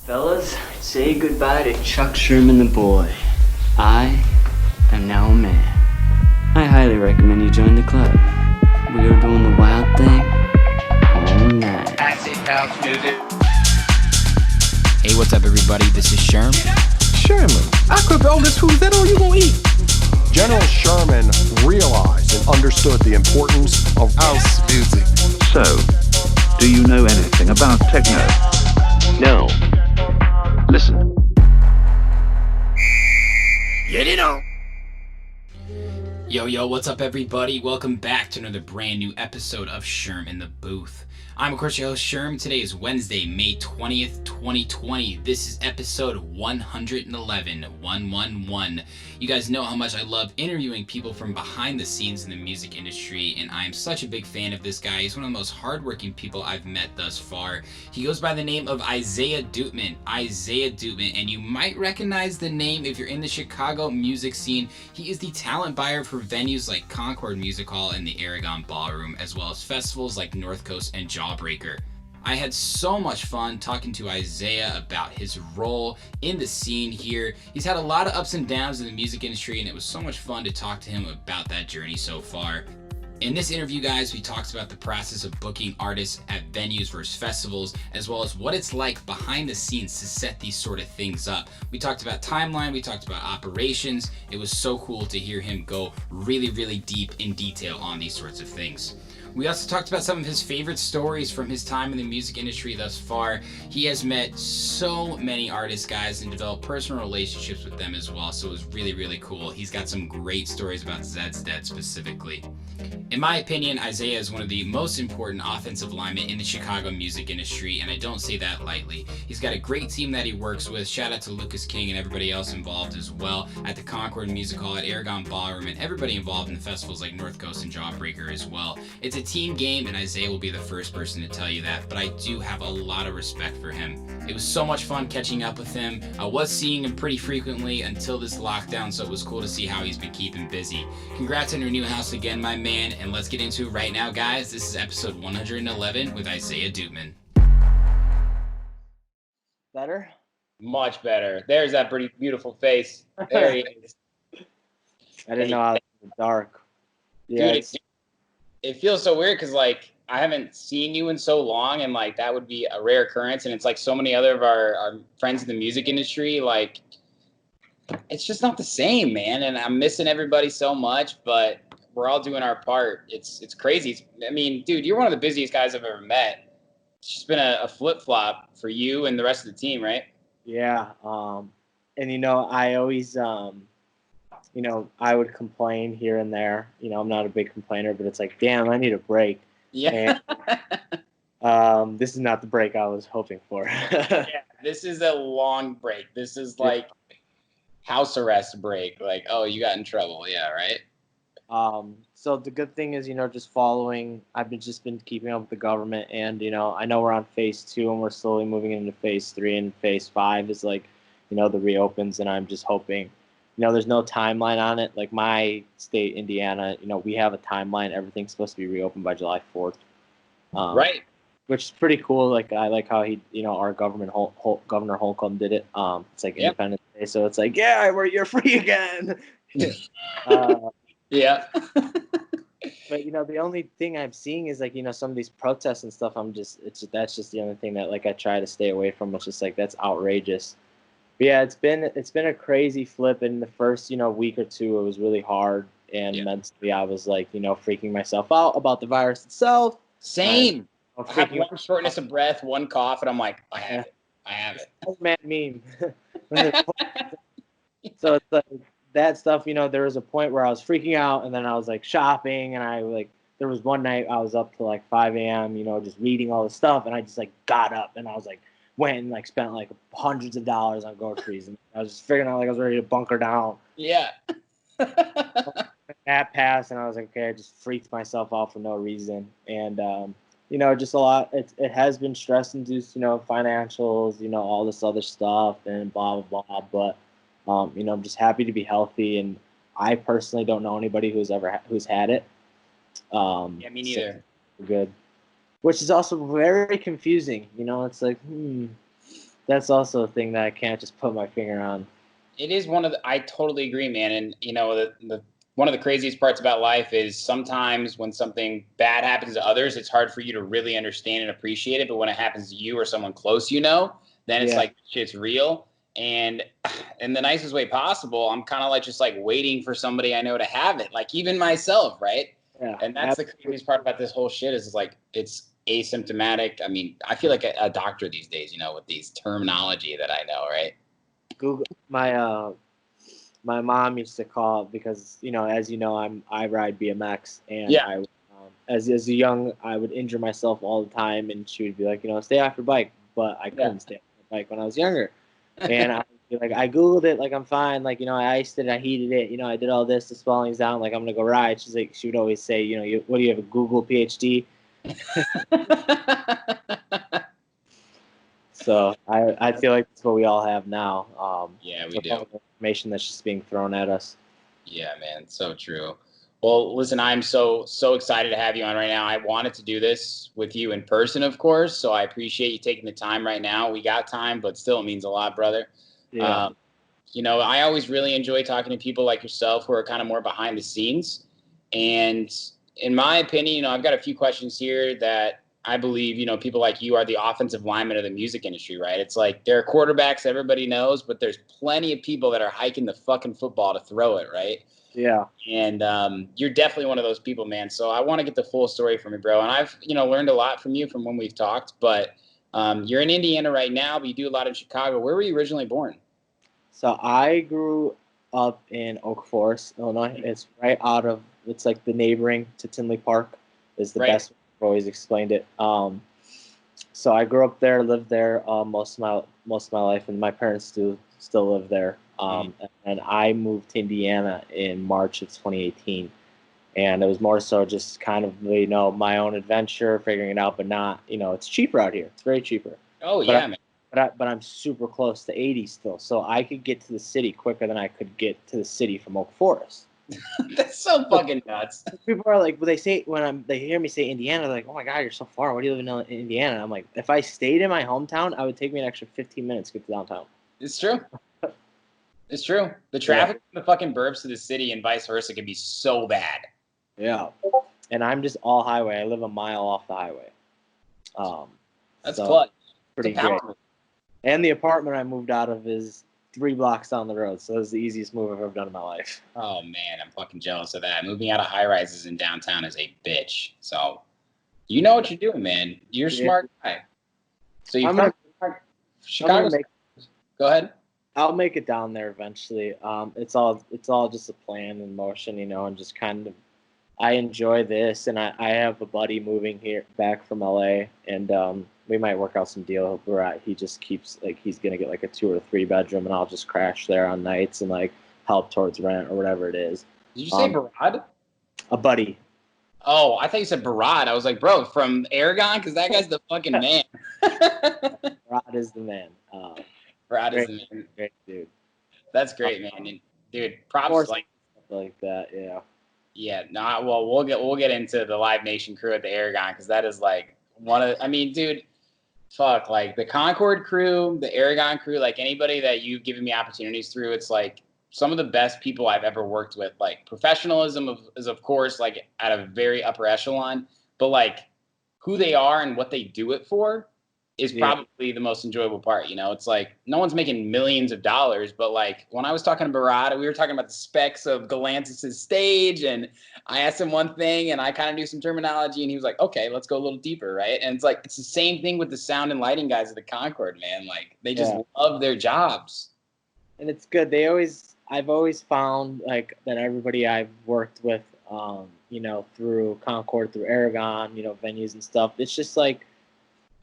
Fellas, say goodbye to Chuck Sherman the boy. I am now a man. I highly recommend you join the club. We are doing the wild thing all night. Acid house music. Hey, what's up, everybody? This is Sherm. Sherman, I cooked all this food. Is that all you gonna eat? General Sherman realized and understood the importance of house music. So, do you know anything about techno? No. Listen. Get it on. Yo, what's up, everybody? Welcome back to another brand new episode of Sherm in the Booth. I'm, of course, your host, Sherm. Today is Wednesday, May 20th, 2020. This is episode 111, 111. You guys know how much I love interviewing people from behind the scenes in the music industry, and I am such a big fan of this guy. He's one of the most hardworking people I've met thus far. He goes by the name of Isaiah Duitmann. And you might recognize the name if you're in the Chicago music scene. He is the talent buyer for venues like Concord Music Hall and the Aragon Ballroom, as well as festivals like North Coast and Jawbreaker. I had so much fun talking to Isaiah about his role in the scene here. He's had a lot of ups and downs in the music industry, and it was so much fun to talk to him about that journey so far. In this interview, guys, we talked about the process of booking artists at venues versus festivals, as well as what it's like behind the scenes to set these sort of things up. We talked about timeline, we talked about operations. It was so cool to hear him go really deep in detail on these sorts of things. We also talked about some of his favorite stories from his time in the music industry thus far. He has met so many artists, guys, and developed personal relationships with them as well, so it was really cool. He's got some great stories about Zeds Dead specifically. In my opinion, Isaiah is one of the most important offensive linemen in the Chicago music industry, and I don't say that lightly. He's got a great team that he works with. Shout out to Lucas King and everybody else involved as well at the Concord Music Hall, at Aragon Ballroom, and everybody involved in the festivals like North Coast and Jawbreaker as well. It's a team game, and Isaiah will be the first person to tell you that, but I do have a lot of respect for him. It was so much fun catching up with him. I was seeing him pretty frequently until this lockdown, so it was cool to see how he's been keeping busy. Congrats on your new house again, my man, and let's get into it right now, guys. This is episode 111 with Isaiah Duitmann. Better? Much better. There's that pretty beautiful face. There he is. I didn't know I was in the dark. Yeah, dude, it feels so weird because, like, I haven't seen you in so long, and, like, that would be a rare occurrence. And it's like so many other of our friends in the music industry, like, it's just not the same, man. And I'm missing everybody so much, but we're all doing our part. It's crazy. I mean, dude, you're one of the busiest guys I've ever met. It's just been a flip-flop for you and the rest of the team, right? Yeah. And, I always, I would complain here and there. I'm not a big complainer, but it's like, damn, I need a break. Yeah. And, this is not the break I was hoping for. Yeah, this is a long break. This is like house arrest break. Like, oh, you got in trouble. Yeah, right? So the good thing is, just following, I've been keeping up with the government, and, I know we're on phase 2 and we're slowly moving into phase 3, and phase 5 is like, the reopens, and I'm just hoping, there's no timeline on it. Like my state, Indiana, we have a timeline. Everything's supposed to be reopened by July 4th. Right. Which is pretty cool. Like I like how he, our Governor Holcomb did it. It's like Independence Day, so it's like, yeah, you're free again. Yeah. But the only thing I'm seeing is like some of these protests and stuff. That's just the only thing that like I try to stay away from. It's just like that's outrageous. But yeah, it's been a crazy flip. In the first week or two, it was really hard, and mentally I was like freaking myself out about the virus itself. Same. I have one shortness of breath, one cough, and I'm like, I have it. Old man meme. So it's like that stuff. There was a point where I was freaking out, and then I was like shopping, and there was one night I was up to like 5 a.m. Just reading all the stuff, and I just like got up, and I was like went and like spent like hundreds of dollars on groceries, and I was just figuring out like I was ready to bunker down. Yeah. That passed, and I was like, okay, I just freaked myself out for no reason, and just a lot. It has been stress-induced, financials, all this other stuff, and blah blah blah. But I'm just happy to be healthy, and I personally don't know anybody who's had it. Yeah, me neither. So good. Which is also very confusing. It's like, that's also a thing that I can't just put my finger on. It is I totally agree, man. And the one of the craziest parts about life is sometimes when something bad happens to others, it's hard for you to really understand and appreciate it. But when it happens to you or someone close, then it's like shit's real. And in the nicest way possible, I'm kind of like just like waiting for somebody I know to have it, like even myself, right? Yeah, and that's the craziest part about this whole shit is like it's asymptomatic. I mean, I feel like a doctor these days, with these terminology that I know, right? Google my mom used to call because as I ride BMX and I as a young I would injure myself all the time and she would be like stay off your bike, but I couldn't stay off my bike when I was younger, and I would be like I googled it, like I'm fine, like I iced it, I heated it, I did all this, the swelling's down, like I'm gonna go ride. She's like, she would always say what do you have, a Google PhD? So I feel like that's what we all have now. Yeah, we do. Information that's just being thrown at us. Yeah, man, so true. Well, listen, I'm so excited to have you on right now. I wanted to do this with you in person, of course, so I appreciate you taking the time right now. We got time, but still it means a lot, brother. Yeah. I always really enjoy talking to people like yourself who are kind of more behind the scenes. And in my opinion, I've got a few questions here that I believe, people like you are the offensive linemen of the music industry, right? It's like there are quarterbacks everybody knows, but there's plenty of people that are hiking the fucking football to throw it, right? Yeah. And you're definitely one of those people, man. So I want to get the full story from you, bro. And I've, learned a lot from you from when we've talked, but you're in Indiana right now, but you do a lot in Chicago. Where were you originally born? So I grew up in Oak Forest, Illinois. It's it's like the neighboring to Tinley Park is the best way I've always explained it. So I grew up there, lived there most of my life, and my parents still live there. And I moved to Indiana in March of 2018, and it was more so just kind of my own adventure, figuring it out, but not it's cheaper out here. It's very cheaper. Oh yeah, man. But I'm super close to 80 still, so I could get to the city quicker than I could get to the city from Oak Forest. That's so fucking nuts. People are like, they say they hear me say Indiana, they're like, "Oh my God, you're so far. What do you live in Indiana?" I'm like, if I stayed in my hometown, I would take me an extra 15 minutes to get to downtown. It's true. It's true. The traffic from the fucking burbs to the city and vice versa can be so bad. Yeah, and I'm just all highway. I live a mile off the highway. That's clutch. Pretty great. And the apartment I moved out of is 3 blocks down the road, so it was the easiest move I've ever done in my life. Oh man, I'm fucking jealous of that. Moving out of high rises in downtown is a bitch. So you know what you're doing, man. You're a smart guy. So you Chicago. Go ahead. I'll make it down there eventually. It's all just a plan in motion, and just kind of I enjoy this, and I have a buddy moving here back from LA, and we might work out some deal where he just keeps he's gonna get like a 2 or 3 bedroom, and I'll just crash there on nights and help towards rent or whatever it is. Did you say Barad? A buddy. Oh, I thought you said Barad. I was like, bro, from Aragon, because that guy's the fucking man. Barad is the man. Barad is the man. Great dude. That's great, man. And, dude, props like that, yeah. Yeah, no, well, we'll get into the Live Nation crew at the Aragon, because that is dude, fuck, like the Concord crew, the Aragon crew, like anybody that you've given me opportunities through, it's like some of the best people I've ever worked with. Like professionalism is of course like at a very upper echelon, but like who they are and what they do it for is probably the most enjoyable part. It's like no one's making millions of dollars, but like when I was talking to Barada, we were talking about the specs of Galantis' stage, and I asked him one thing and I kind of knew some terminology, and he was like, okay, let's go a little deeper, right? And it's like it's the same thing with the sound and lighting guys at the Concord, man. Like they just love their jobs. And it's good. I've always found like that everybody I've worked with through Concord, through Aragon, venues and stuff, it's just like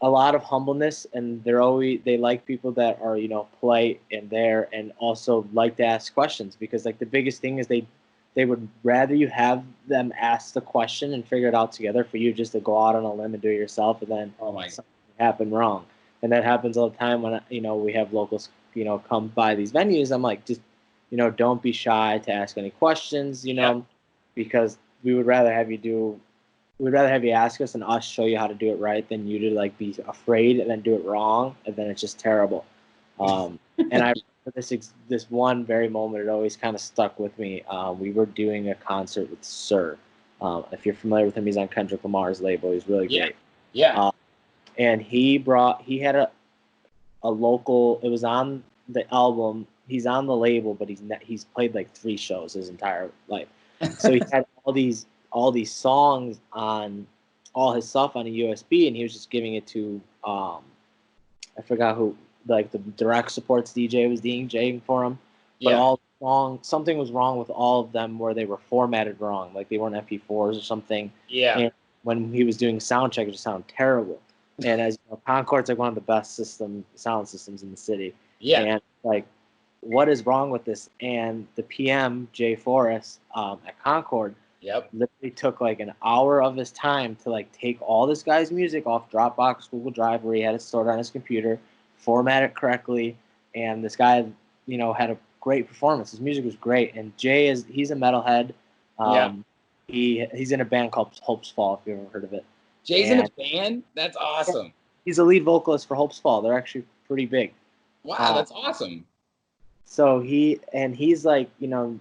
a lot of humbleness, and they like people that are polite and there, and also like to ask questions, because like the biggest thing is they would rather you have them ask the question and figure it out together for you just to go out on a limb and do it yourself, and then something happen wrong. And that happens all the time when we have locals come by these venues. I'm like, just don't be shy to ask any questions, because we would rather have you do we'd rather have you ask us and us show you how to do it right than you to like be afraid and then do it wrong, and then it's just terrible. And I remember this one very moment, it always kind of stuck with me. We were doing a concert with Sir. If you're familiar with him, he's on Kendrick Lamar's label. He's really great. Yeah. And he had a local. It was on the album. He's on the label, but he's played like 3 shows his entire life. So he had all these songs on all his stuff on a USB, and he was just giving it to I forgot who, like the direct supports DJ was DJing for him. But all songs, something was wrong with all of them where they were formatted wrong, like they weren't MP4s or something. Yeah. And when he was doing sound check, it just sounded terrible. And as you know, Concord's like one of the best sound systems in the city. Yeah. And like, what is wrong with this? And the PM, Jay Forrest, at Concord, literally took like an hour of his time to like take all this guy's music off Dropbox, Google Drive, where he had it stored on his computer, format it correctly, and this guy, you know, had a great performance. His music was great, and he's a metalhead. He's in a band called Hope's Fall, if you've ever heard of it. Jay's in a band? That's awesome. He's a lead vocalist for Hope's Fall. They're actually pretty big. Wow, that's awesome. So he's like, you know,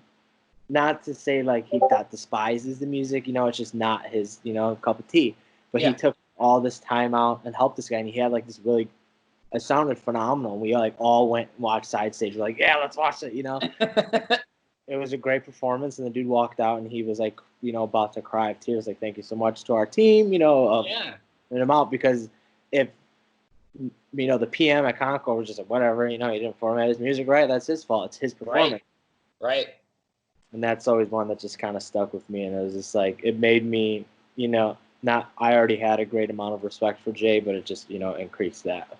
not to say like he despises the music, you know, it's just not his, you know, cup of tea. But he took all this time out and helped this guy, and he had like this really, it sounded phenomenal. We like all went and watched Side Stage. We're like, yeah, let's watch it, you know. It was a great performance, and the dude walked out, and he was like, you know, about to cry of tears, like, thank you so much to our team, you know, and him out, because if, you know, the PM at Concord was just like, whatever, you know, he didn't format his music right, that's his fault. It's his performance. Right. And that's always one that just kind of stuck with me, and it was just like, it made me, you know, I already had a great amount of respect for Jay, but it just, you know, increased that.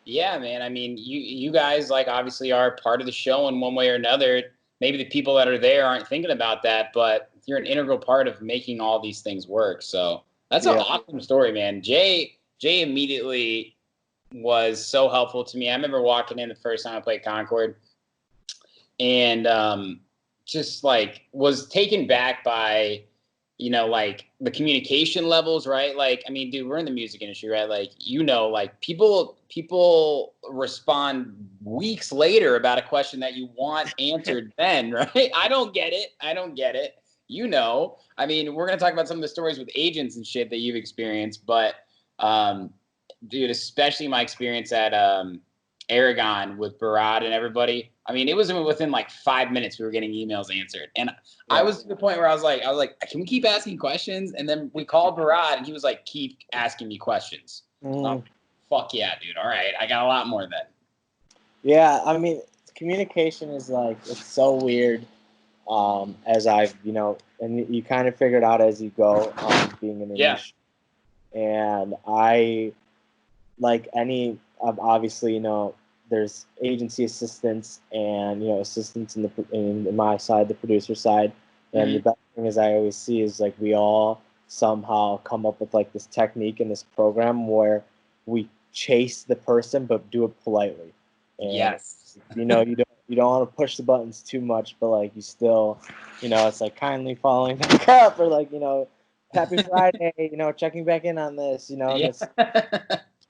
Yeah, man. I mean, you guys, like, obviously are part of the show in one way or another. Maybe the people that are there aren't thinking about that, but you're an integral part of making all these things work. So that's an awesome story, man. Jay immediately was so helpful to me. I remember walking in the first time I played Concord, and just like was taken back by, you know, like the communication levels, right? Like, I mean, dude, we're in the music industry, right? Like, you know, like people respond weeks later about a question that you want answered then, right? I don't get it. You know, I mean, we're going to talk about some of the stories with agents and shit that you've experienced, but, dude, especially my experience at Aragon with Barad and everybody. I mean, it was within like 5 minutes we were getting emails answered. And I was to the point where I was like, can we keep asking questions? And then we called Barad, and he was like, keep asking me questions. Fuck yeah, dude. All right. I got a lot more then. Yeah, I mean, communication is like, it's so weird. As I've, you know, and you kind of figure it out as you go, being in the industry. And I, like obviously, you know, there's agency assistants and, you know, assistants in my side, the producer side. And the best thing is I always see is like we all somehow come up with like this technique in this program where we chase the person but do it politely. And, you know, you don't want to push the buttons too much, but like you still, you know, it's like kindly following back up, or like, you know, happy Friday, you know, checking back in on this, you know, this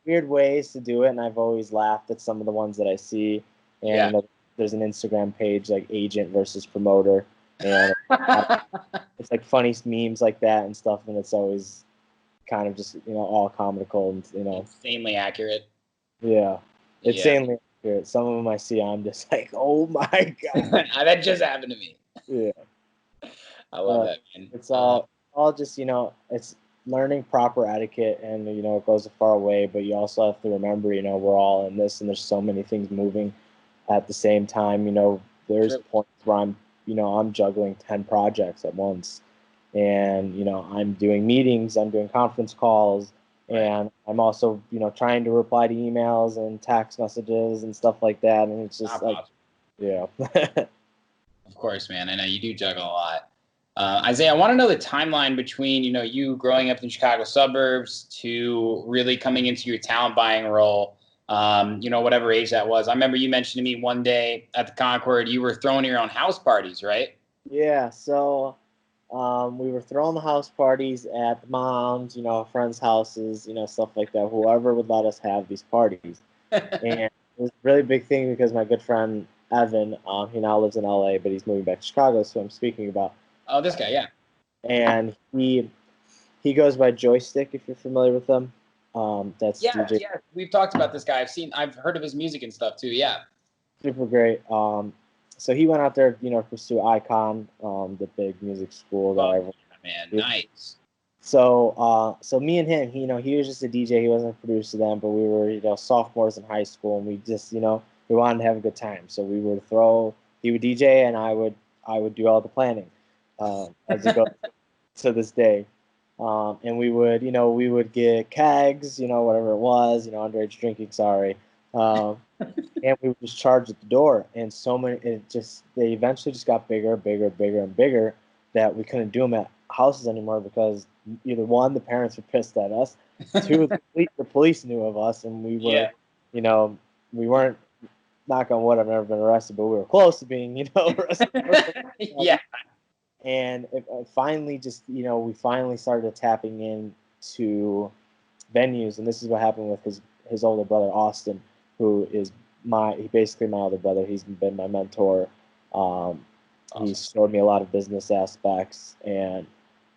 weird ways to do it. And I've always laughed at some of the ones that I see. And you know, there's an Instagram page like agent versus promoter, and it's like funny memes like that and stuff. And it's always kind of just, you know, all comical and, you know, insanely accurate. Yeah. Insanely accurate. Some of them I see, I'm just like, oh my God. That just happened to me. Yeah. I love that, man. It's all just, you know, it's learning proper etiquette, and, you know, it goes a far way, but you also have to remember, you know, we're all in this, and there's so many things moving at the same time. You know, there's points where I'm juggling 10 projects at once, and, you know, I'm doing meetings, I'm doing conference calls, and I'm also, you know, trying to reply to emails and text messages and stuff like that. And it's just yeah. Of course, man. I know you do juggle a lot. Isaiah, I want to know the timeline between, you know, you growing up in the Chicago suburbs to really coming into your talent buying role, you know, whatever age that was. I remember you mentioned to me one day at the Concord, you were throwing your own house parties, right? Yeah. So We were throwing the house parties at the moms, friends' houses, stuff like that. Whoever would let us have these parties, and it was a really big thing because my good friend Evan, he now lives in LA, but he's moving back to Chicago. So I'm speaking about. Oh, this guy, yeah. And he goes by Joystick, if you're familiar with them. That's Yeah, DJ. yeah. We've talked about this guy. I've heard of his music and stuff too. Yeah. Super great. So he went out there, to pursue Icon, the big music school that everyone. Man, nice. So me and him, he was just a DJ. He wasn't a producer then, but we were, sophomores in high school, and we just, we wanted to have a good time. So we would he would DJ, and I would do all the planning, as it goes to this day. And we would get kegs, whatever it was, underage drinking, sorry. And we would just charge at the door. And they eventually just got bigger, bigger, bigger, and bigger that we couldn't do them at houses anymore because either one, the parents were pissed at us, two, the police knew of us, and we were, we weren't, knock on wood, I've never been arrested, but we were close to being, arrested. Yeah. And it finally we finally started tapping into venues, and this is what happened with his older brother Austin, who is basically my older brother. He's been my mentor. Awesome. He's showed me a lot of business aspects and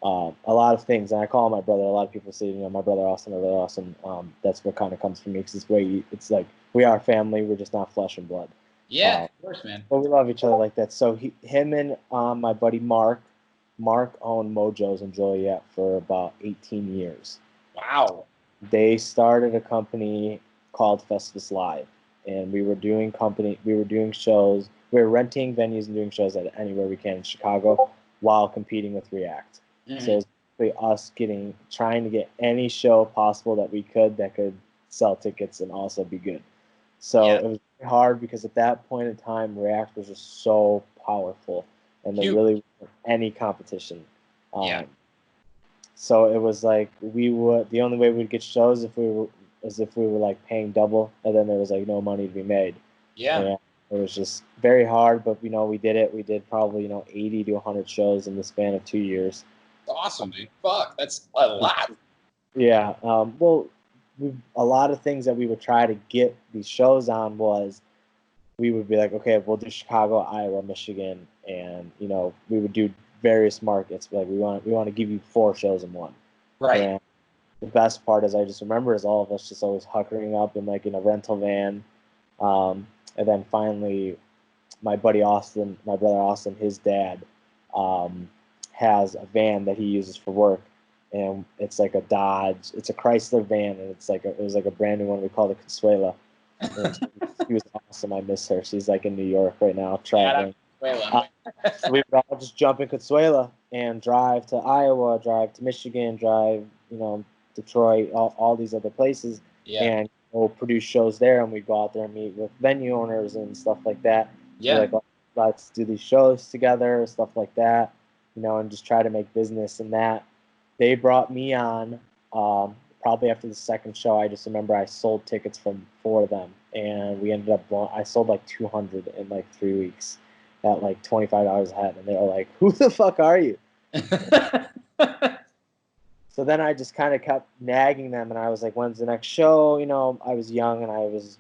a lot of things. And I call him my brother. A lot of people say, my brother Austin, my brother Austin. That's what kind of comes from me because it's like we are family. We're just not flesh and blood. Yeah, of course, man. But we love each other like that. So him and my buddy Mark owned Mojo's in Joliet for about 18 years. Wow. They started a company called Festivus Live, and we were doing shows. We were renting venues and doing shows at anywhere we can in Chicago while competing with React. Mm-hmm. So it was basically us trying to get any show possible that we could that could sell tickets and also be good. So It was hard because at that point in time, React was just so powerful, and there really wasn't any competition. So it was like the only way we'd get shows if we were like paying double, and then there was like no money to be made. Yeah. And it was just very hard, but we did it. We did probably 80 to 100 shows in the span of 2 years. That's awesome, dude. Fuck, that's a lot. Yeah. A lot of things that we would try to get these shows on was we would be like, okay, we'll do Chicago, Iowa, Michigan, and we would do various markets. Like we want to give you 4 shows in one. Right. And the best part is I just remember is all of us just always hunkering up in like in a rental van, and then finally, my brother Austin, his dad, has a van that he uses for work. And it's like a Dodge. It's a Chrysler van, and it was like a brand new one. We called it Consuela. She was awesome. I miss her. She's like in New York right now traveling. So we would all just jump in Consuela and drive to Iowa, drive to Michigan, drive Detroit, all these other places, and we'll produce shows there. And we'd go out there and meet with venue owners and stuff like that. Yeah, like let's do these shows together, stuff like that, and just try to make business in that. They brought me on probably after the second show. I just remember I sold tickets for them, and we ended up I sold like 200 in like 3 weeks at like $25 a head, and they were like, "Who the fuck are you?" So then I just kind of kept nagging them, and I was like, "When's the next show?" I was young, and I was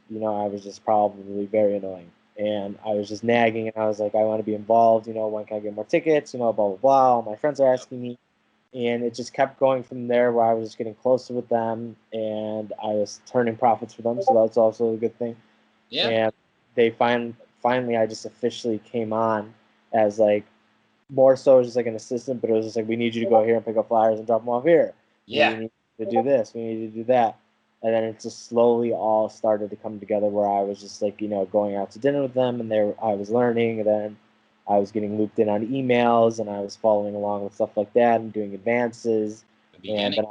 just probably very annoying, and I was just nagging, and I was like, "I want to be involved. When can I get more tickets? Blah blah blah." All my friends are asking me. And it just kept going from there where I was just getting closer with them, and I was turning profits for them, so that's also a good thing. Yeah. And they finally I just officially came on as like more so just like an assistant, but it was just like, we need you to go here and pick up flyers and drop them off here. Yeah. We need to do this. We need to do that. And then it just slowly all started to come together where I was just like, going out to dinner with them, and I was learning, and then I was getting looped in on emails, and I was following along with stuff like that and doing advances. And then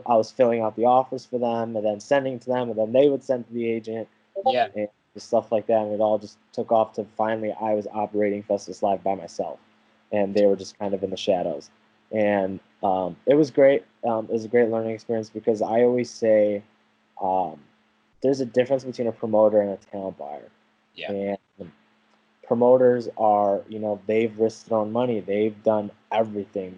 I was filling out the offers for them and then sending to them, and then they would send to the agent. Yeah. And stuff like that. And it all just took off to finally I was operating Festivus Live by myself, and they were just kind of in the shadows. And it was great. It was a great learning experience because I always say there's a difference between a promoter and a talent buyer. Yeah. And promoters are, they've risked their own money. They've done everything.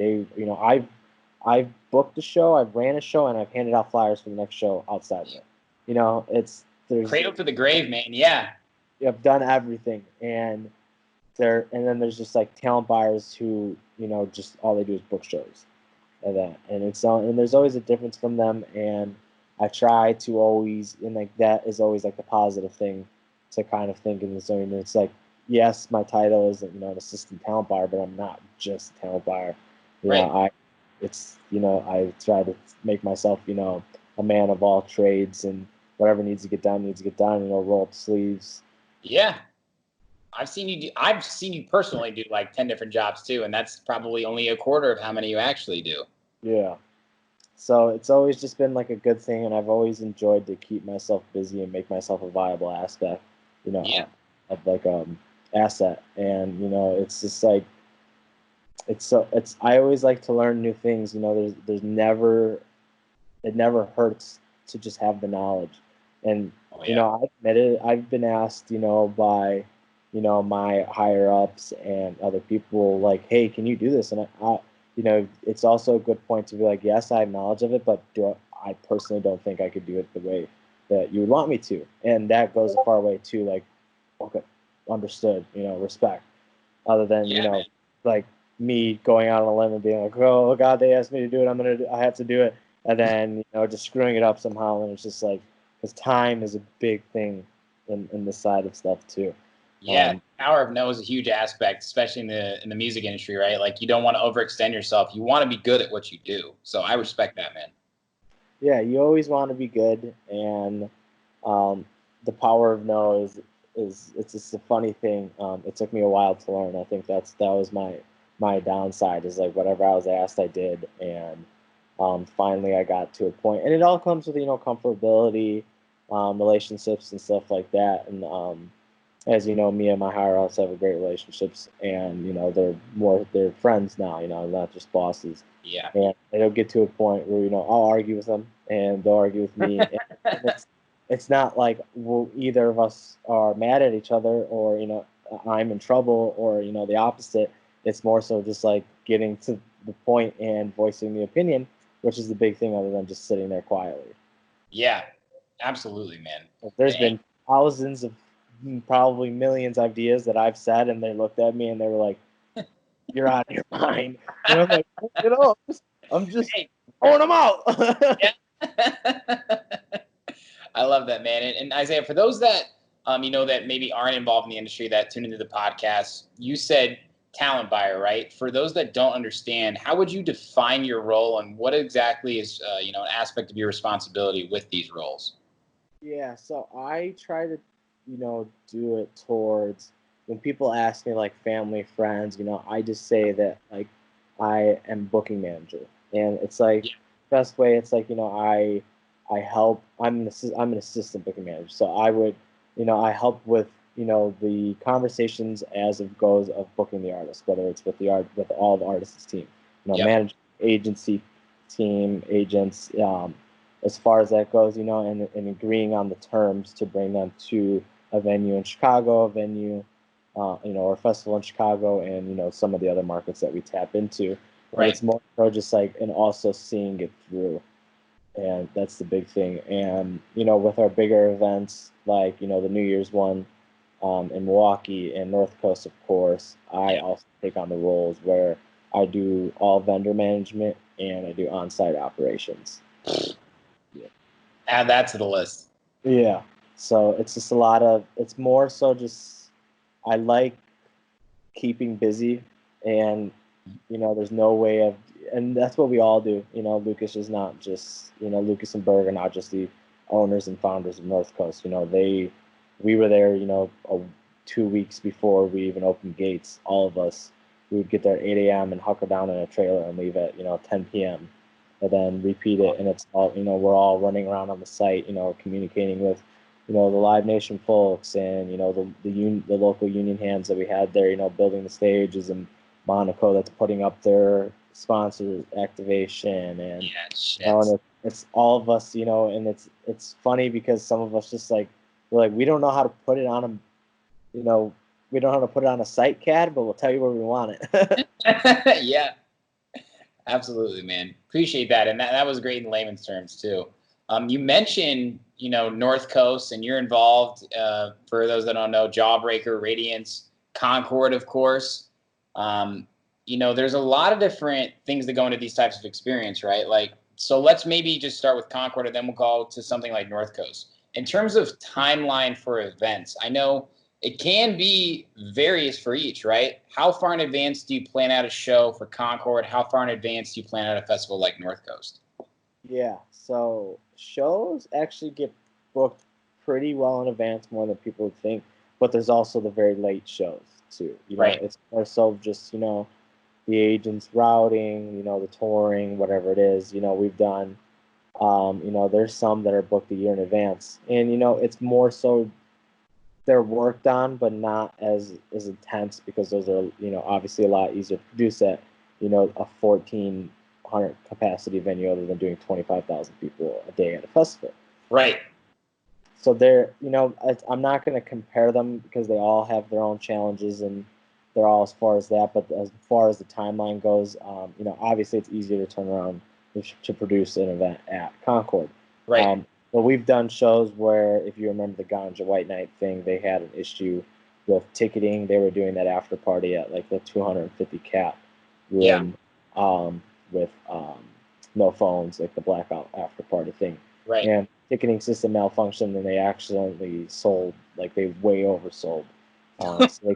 I've booked a show, I've ran a show, and I've handed out flyers for the next show outside of it. There's Cradle to the grave, man. Yeah. I've done everything, and then there's just like talent buyers who, just all they do is book shows, and there's always a difference from them, and I try to always, and like that is always like the positive thing to kind of think in the zone. It's like, yes, my title is, an assistant talent buyer, but I'm not just a talent buyer. Right. I try to make myself, a man of all trades, and whatever needs to get done, roll up the sleeves. Yeah. I've seen you personally do like 10 different jobs too, and that's probably only a quarter of how many you actually do. Yeah. So it's always just been like a good thing, and I've always enjoyed to keep myself busy and make myself a viable aspect, Yeah. of like asset. And it's just like I always like to learn new things. There's never, it never hurts to just have the knowledge. And I've admitted, I've been asked, by my higher ups and other people, like, hey, can you do this? And I it's also a good point to be like, yes, I have knowledge of it, but I personally don't think I could do it the way that you would want me to. And that goes a far way too. Like, okay, understood, respect. Other than, man. like me going out on a limb and being like, oh God, they asked me to do it, I have to do it. And then, just screwing it up somehow. And it's just like, because time is a big thing in this side of stuff too. Yeah, power of no is a huge aspect, especially in the music industry, right? Like, you don't want to overextend yourself. You want to be good at what you do. So I respect that, man. Yeah, you always want to be good, and the power of no is it's just a funny thing. It took me a while to learn. I think that was my downside, is like whatever I was asked, I did, and finally I got to a point, and it all comes with comfortability, relationships and stuff like that, and as you know, me and my higher ups have great relationships, and they're friends now, not just bosses. Yeah. And it'll get to a point where I'll argue with them, and they'll argue with me. And it's not like either of us are mad at each other, or I'm in trouble, or the opposite. It's more so just like getting to the point and voicing the opinion, which is the big thing, other than just sitting there quietly. Yeah, absolutely, man. There's been thousands of, probably millions of ideas that I've said, and they looked at me and they were like, "You're out of your mind." And I'm like, I'm just throwing them out. Yeah. I love that, man. And Isaiah, for those that that maybe aren't involved in the industry, that tune into the podcast, you said talent buyer, right? For those that don't understand, how would you define your role, and what exactly is an aspect of your responsibility with these roles? Yeah, so I try to do it towards, when people ask me, like family, friends, I just say that like I am booking manager, and it's like best way. It's like I help. I'm an assistant booking manager, so I would I help with the conversations as it goes of booking the artist, whether it's with with all the artists' team, manage agency team, agents, as far as that goes, and agreeing on the terms to bring them to a venue in Chicago, or a festival in Chicago, and some of the other markets that we tap into. Right. It's more so just like, and also seeing it through, and that's the big thing. And with our bigger events, like the New Year's one in Milwaukee and North Coast, of course, I also take on the roles where I do all vendor management and I do on-site operations. Add that to the list. Yeah. So it's just it's more so just, I like keeping busy, and, there's no way of, and that's what we all do. Lucas is not just, Lucas and Berg are not just the owners and founders of North Coast. We were there, 2 weeks before we even opened gates. All of us, we would get there at 8 a.m. and huckle down in a trailer and leave at, 10 p.m. and then repeat it. And it's all, we're all running around on the site, communicating with, the Live Nation folks, and, the local union hands that we had there, building the stages, and Monaco that's putting up their sponsor activation, and, and it's all of us, and it's funny because some of us just like, we're like, we don't know how to put it on a, we don't know how to put it on a site CAD, but we'll tell you where we want it. Yeah, absolutely, man. Appreciate that, and that was great in layman's terms too. You mentioned, North Coast, and you're involved. For those that don't know, Jawbreaker, Radiance, Concord, of course. There's a lot of different things that go into these types of experience, right? Like, so let's maybe just start with Concord, and then we'll go to something like North Coast. In terms of timeline for events, I know it can be various for each, right? How far in advance do you plan out a show for Concord? How far in advance do you plan out a festival like North Coast? Yeah, so shows actually get booked pretty well in advance, more than people would think. But there's also the very late shows too. Right. It's more so just the agents routing, the touring, whatever it is. We've done. There's some that are booked a year in advance, and it's more so they're worked on, but not as intense, because those are obviously a lot easier to produce at a 1,400 capacity venue, other than doing 25,000 people a day at a festival. Right. So I'm not going to compare them, because they all have their own challenges, and they're all as far as that. But as far as the timeline goes, obviously it's easier to turn around to produce an event at Concord. Right. But we've done shows where, if you remember the Ganja White Night thing, they had an issue with ticketing. They were doing that after party at like the 250 cap room, with no phones, like the blackout after party thing. Right. And ticketing system malfunctioned, and they accidentally sold, like they way oversold. So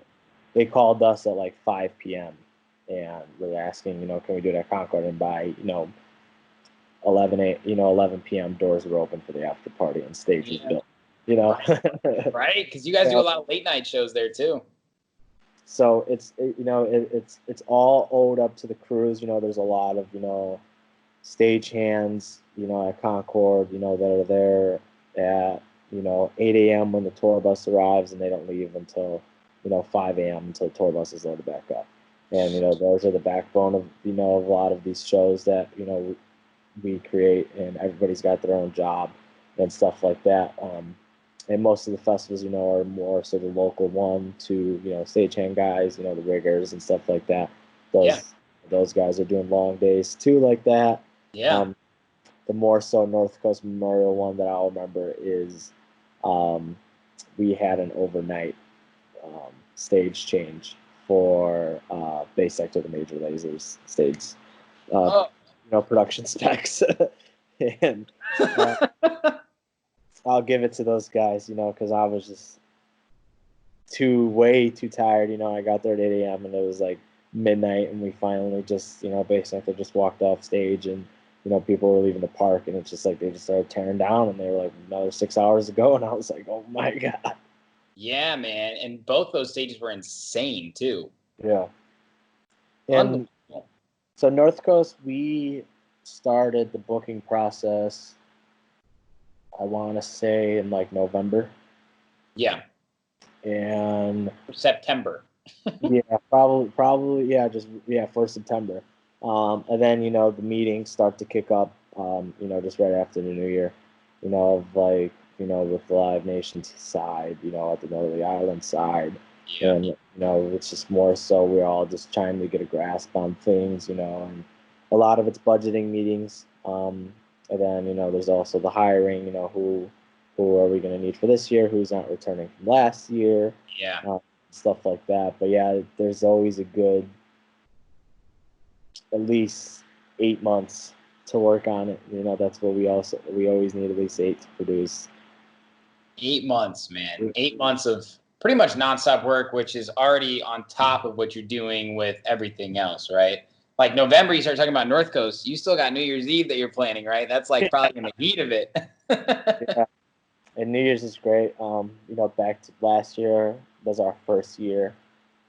they called us at like 5 p.m. and were asking, can we do it at Concord? And by 11 p.m. doors were open for the after party and stage was built. Right, because you guys do a lot of late night shows there too. So it's all owed up to the crews. There's a lot of stage hands at Concord that are there at 8 a.m. when the tour bus arrives, and they don't leave until 5 a.m. until the tour bus is loaded back up. And those are the backbone of a lot of these shows that we create, and everybody's got their own job and stuff like that. And most of the festivals, are more sort of local 1 to stagehand guys, the riggers and stuff like that. Those guys are doing long days too, like that. Yeah. The more so North Coast Memorial one that I'll remember is we had an overnight stage change for Bass Sector, the Major Lasers stage. Production specs. And I'll give it to those guys, because I was just way too tired. I got there at 8 a.m. and it was like midnight, and we finally just, Bass Sector just walked off stage, and people were leaving the park, and it's just like they just started tearing down, and they were like, another 6 hours to go, and I was like, oh my god. Yeah, man, and both those stages were insane too. Yeah. And so North Coast, we started the booking process, I want to say, in like November. Yeah. And September. Yeah, probably, yeah, for September. And then, the meetings start to kick up, just right after the New Year, with the Live Nation side, at the Northern Ireland side. Yeah. And, it's just more so we're all just trying to get a grasp on things, and a lot of it's budgeting meetings. And then, there's also the hiring, who are we going to need for this year, who's not returning from last year. Yeah. Stuff like that. But yeah, there's always a good at least 8 months to work on it. That's what we always need, at least 8 to produce. 8 months, man. 8 months of pretty much nonstop work, which is already on top of what you're doing with everything else, right? Like November, you start talking about North Coast. You still got New Year's Eve that you're planning, right? That's like probably in the heat of it. Yeah. And New Year's is great. Back to last year was our first year,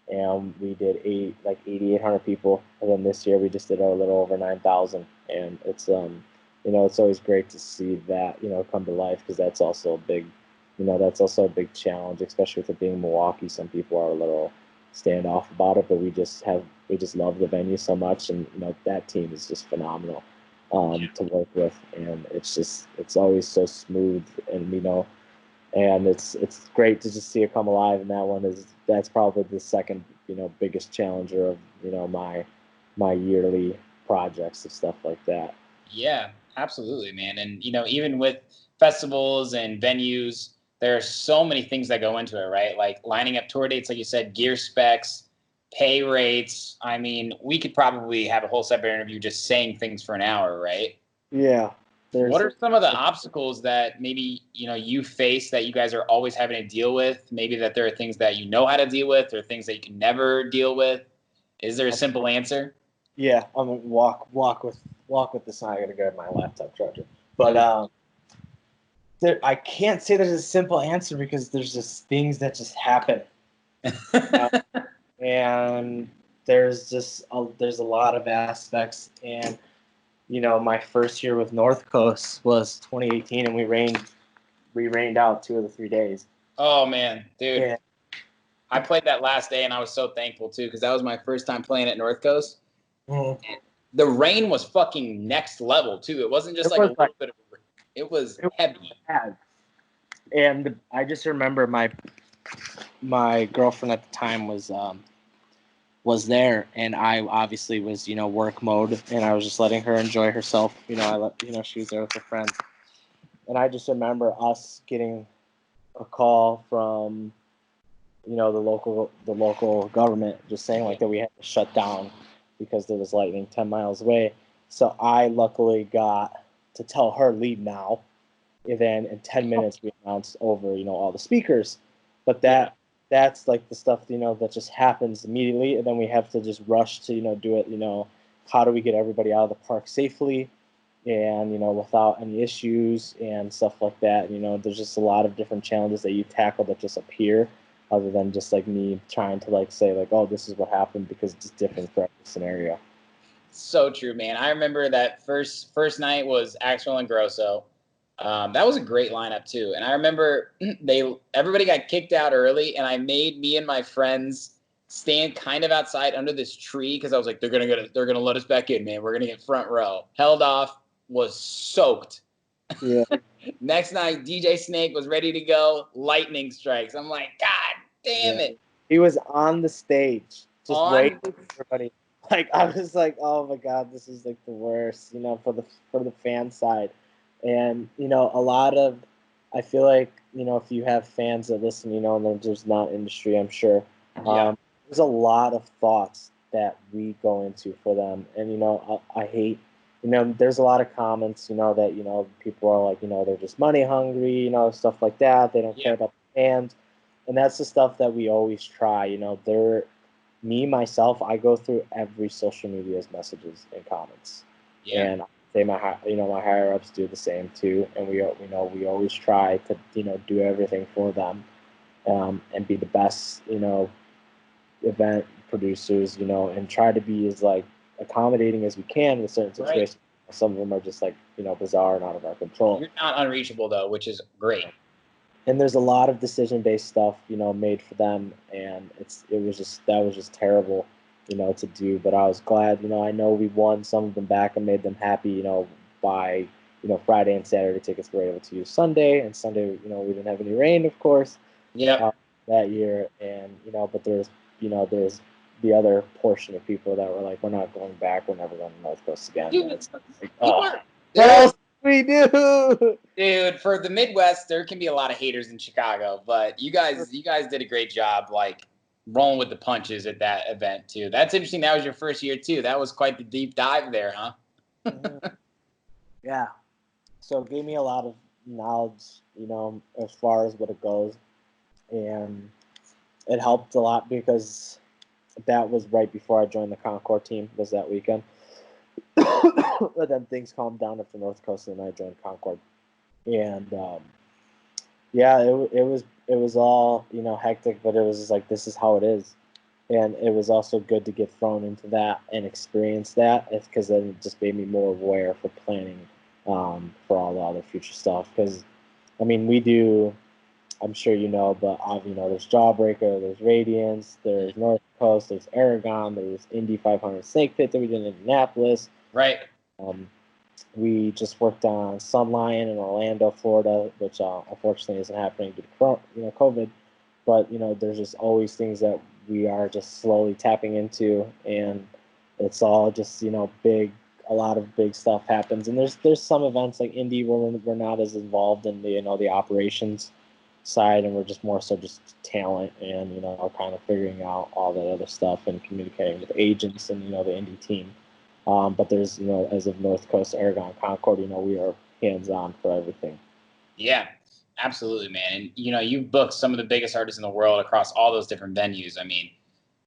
and we did 8,800 people. And then this year we just did a little over 9,000. And it's it's always great to see that come to life, because that's also a big challenge, especially with it being Milwaukee. Some people are a little standoff about it, but we just love the venue so much, and that team is just phenomenal to work with, and it's always so smooth, and and it's great to just see it come alive. And that's probably the second biggest challenger of my yearly projects and stuff like that. Yeah, absolutely, man. And even with festivals and venues, there are so many things that go into it, right? Like lining up tour dates, like you said, gear specs, pay rates. I mean, we could probably have a whole separate interview just saying things for an hour, right? Yeah. What are some of the obstacles that maybe you face that you guys are always having to deal with? Maybe that there are things that you know how to deal with, or things that you can never deal with. Is there a simple answer? Yeah, I'm gonna walk with this. I gotta grab my laptop charger. But I can't say there's a simple answer because there's just things that just happen, and there's a lot of aspects. And my first year with North Coast was 2018, and we rained out 2 of the 3 days. Oh man, dude. Yeah. I played that last day, and I was so thankful too, because that was my first time playing at North Coast. Mm. And the rain was fucking next level too. It wasn't just like a little bit of rain. It was heavy. Bad. And I just remember my girlfriend at the time was there, and I obviously was work mode, and I was just letting her enjoy herself. She was there with her friends, and I just remember us getting a call from the local government just saying like that we had to shut down because there was lightning 10 miles away. So I luckily got to tell her leave now, and then in 10 minutes we announced over all the speakers. But that's like the stuff that just happens immediately, and then we have to just rush to do it. How do we get everybody out of the park safely and without any issues and stuff like that? There's just a lot of different challenges that you tackle that just appear, other than just like me trying to like say like, oh, this is what happened, because it's different for every scenario. So true, man. I remember that first night was Axel and Grosso. That was a great lineup too. And I remember everybody got kicked out early, and I made me and my friends stand kind of outside under this tree because I was like, they're gonna let us back in, man. We're gonna get front row. Held off, was soaked. Yeah. Next night, DJ Snake was ready to go. Lightning strikes. I'm like, God damn it. He was on the stage, just waiting for everybody. Like I was like, oh my God, this is like the worst, for the fan side. And a lot of, I feel like if you have fans that listen, and there's not industry, I'm sure. There's a lot of thoughts that we go into for them, and I hate. There's a lot of comments, that people are like, they're just money hungry, stuff like that. They don't care about the fans, and that's the stuff that we always try. Me myself, I go through every social media's messages and comments, and say my higher ups do the same too, and we always try to do everything for them, and be the best event producers, and try to be as like accommodating as we can with certain situations. Right. Some of them are just like bizarre and out of our control. You're not unreachable though, which is great. And there's a lot of decision-based stuff made for them, and that was just terrible to do. But I was glad, I know we won some of them back and made them happy, by Friday and Saturday tickets we were able to use Sunday, and Sunday we didn't have any rain, of course, that year. And but there's the other portion of people that were like, we're not going back, we're never going to North Coast again. Yes, we do. Dude, for the Midwest, there can be a lot of haters in Chicago, but you guys did a great job, like rolling with the punches at that event too. That's interesting. That was your first year too. That was quite the deep dive there, huh? Yeah. So it gave me a lot of knowledge, as far as what it goes, and it helped a lot because that was right before I joined the Concord team. Was that weekend? But then things calmed down after North Coast, and I joined Concord. And it was all hectic, but it was just like, this is how it is. And it was also good to get thrown into that and experience that, because then it just made me more aware for planning for all the other future stuff. Because I mean, we do, I'm sure but there's Jawbreaker, there's Radiance, there's North Coast, there's Aragon, there's Indy 500 Snake Pit that we did in Indianapolis. Right. We just worked on Sun Lion in Orlando, Florida, which unfortunately isn't happening due to COVID. But there's just always things that we are just slowly tapping into, and it's all just big. A lot of big stuff happens, and there's some events like Indy where we're not as involved in the operations side, and we're just more so just talent and kind of figuring out all that other stuff and communicating with agents and the Indy team. But there's as of North Coast, Aragon, Concord, we are hands on for everything. Yeah, absolutely, man. And you've booked some of the biggest artists in the world across all those different venues. I mean,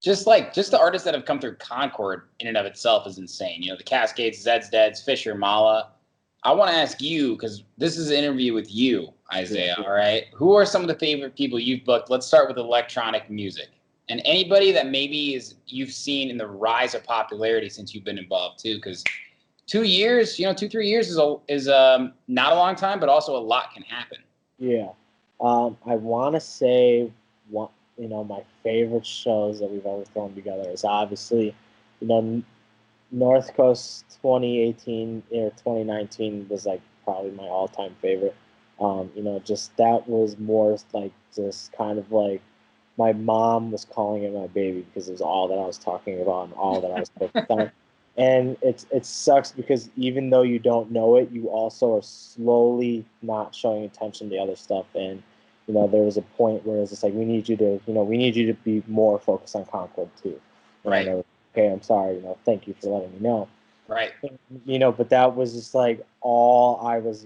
just the artists that have come through Concord in and of itself is insane. The Cascades, Zeds Dead, Fisher, Mala. I want to ask you, because this is an interview with you, Isaiah, all right? Who are some of the favorite people you've booked? Let's start with electronic music. And anybody that maybe you've seen in the rise of popularity since you've been involved too, because 2 years, 2-3 years is not a long time, but also a lot can happen. Yeah. I want to say my favorite shows that we've ever thrown together is obviously, North Coast 2018 or 2019 was like probably my all-time favorite. Just that was more like just kind of like my mom was calling it my baby because it was all that I was talking about and all that I was focused on. And it sucks because even though you don't know it, you also are slowly not showing attention to other stuff. And there was a point where it's just like we need you to be more focused on Concord too. And right. Okay, I'm sorry. Thank you for letting me know. Right. But that was just like all I was.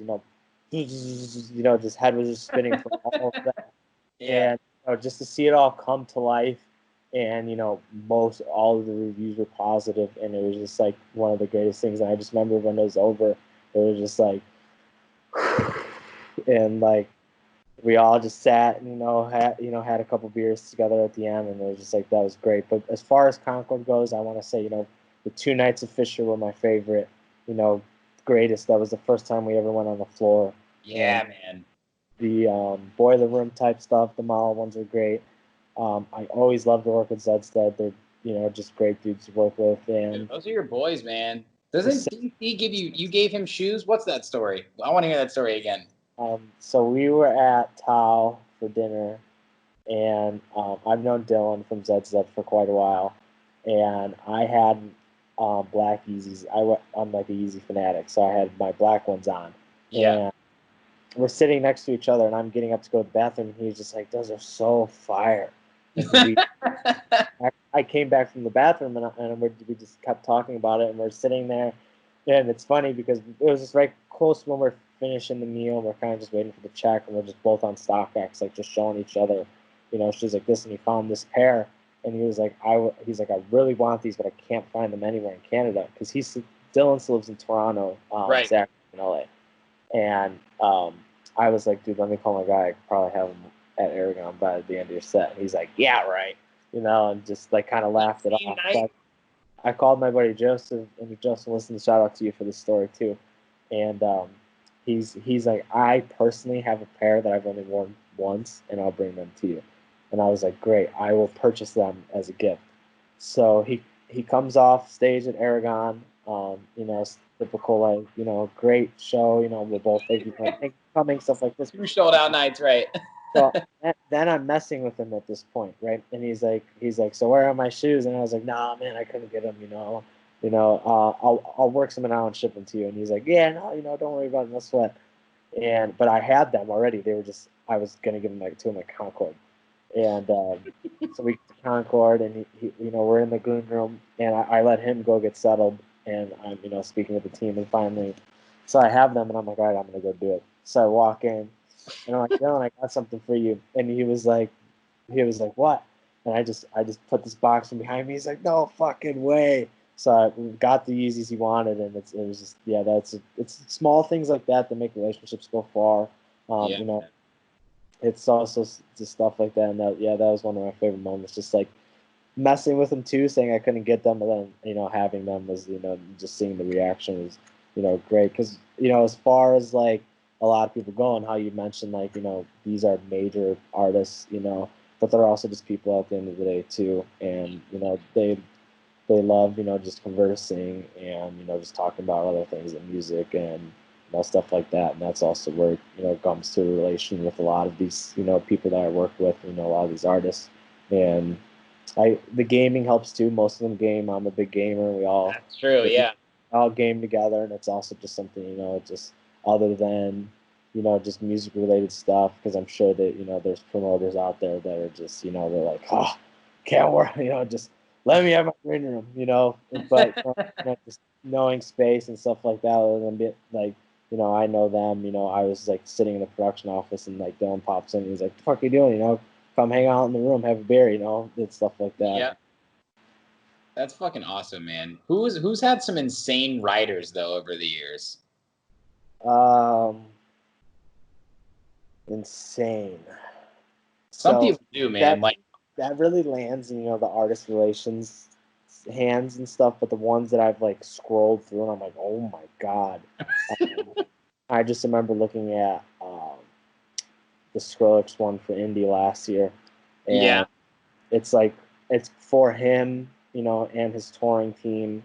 Just head was just spinning for all of that. Yeah. And just to see it all come to life. And most all of the reviews were positive, and it was just like one of the greatest things. And I just remember when it was over, it was just like, and like we all just sat and had a couple beers together at the end, and it was just like that was great. But as far as Concord goes, I want to say the 2 nights of Fisher were my favorite, greatest. That was the first time we ever went on the floor. Yeah, and man. The boiler room type stuff, the mall ones are great. I always love to work with Zeds Dead. They're just great dudes to work with. And dude, those are your boys, man. Doesn't he give you gave him shoes? What's that story? I want to hear that story again. So we were at Tao for dinner, and I've known Dylan from Zeds Dead for quite a while, and I had black Yeezys. I'm like a Yeezy fanatic, so I had my black ones on. Yeah. And we're sitting next to each other, and I'm getting up to go to the bathroom, and he's just like, "Those are so fire." I came back from the bathroom, and we just kept talking about it, and we're sitting there, and it's funny because it was just right close when we're finishing the meal, and we're kind of just waiting for the check, and we're just both on StockX, like just showing each other, she's like, "Listen, he found this pair," and he was like, "I really want these, but I can't find them anywhere in Canada," because Dylan still lives in Toronto, right, Zach in LA, and I was like, "Dude, let me call my guy. I could probably have him at Aragon by the end of your set." And he's like, "Yeah, right." And just like kind of laughed it off. But I called my buddy Joseph, and Joseph, listen, shout out to you for this story too. And he's like, "I personally have a pair that I've only worn once, and I'll bring them to you." And I was like, "Great, I will purchase them as a gift." So he comes off stage at Aragon, typical like great show. We're both thank you for coming, stuff like this. 2 sold out nights, right? So then I'm messing with him at this point, right? And he's like, "So where are my shoes?" And I was like, "Nah, man, I couldn't get them. I'll work something out and ship them to you." And he's like, "Yeah, no, don't worry about it, no sweat." But I had them already. They were just I was gonna give them to him at Concord, and so we get to Concord, and he we're in the goon room, and I let him go get settled, and I'm speaking with the team, and finally, so I have them, and I'm like, "All right, I'm gonna go do it." So I walk in. And I'm like, "Dylan, I got something for you." And he was like, "What?" And I just put this box from behind me. He's like, "No fucking way." So I got the Yeezys he wanted, and it was just it's small things like that that make relationships go far. It's also just stuff like that, and that was one of my favorite moments. Just like messing with them too, saying I couldn't get them, but then having them was just seeing the reaction was great because as far as like a lot of people go and how you mentioned like these are major artists but they're also just people at the end of the day too, and they love, just conversing and, just talking about other things in music and, stuff like that. And that's also where, it comes to a relation with a lot of these, people that I work with, a lot of these artists. And the gaming helps too. Most of them game. I'm a big gamer. That's true, yeah. All game together, and it's also just something, just other than, just music related stuff, because I'm sure that, there's promoters out there that are just, they're like, oh, can't work, just let me have my green room, but just knowing space and stuff like that, and be like, I know them, I was like sitting in the production office and like Dylan pops in and he's like, the fuck are you doing, come hang out in the room, have a beer, and stuff like that. Yeah. That's fucking awesome, man. Who's had some insane writers though over the years? Insane. Some people do, man. That really lands in, the artist relations hands and stuff, but the ones that I've like scrolled through and I'm like, oh my god. I just remember looking at the Skrillex one for Indie last year. And yeah. It's like, it's for him, and his touring team,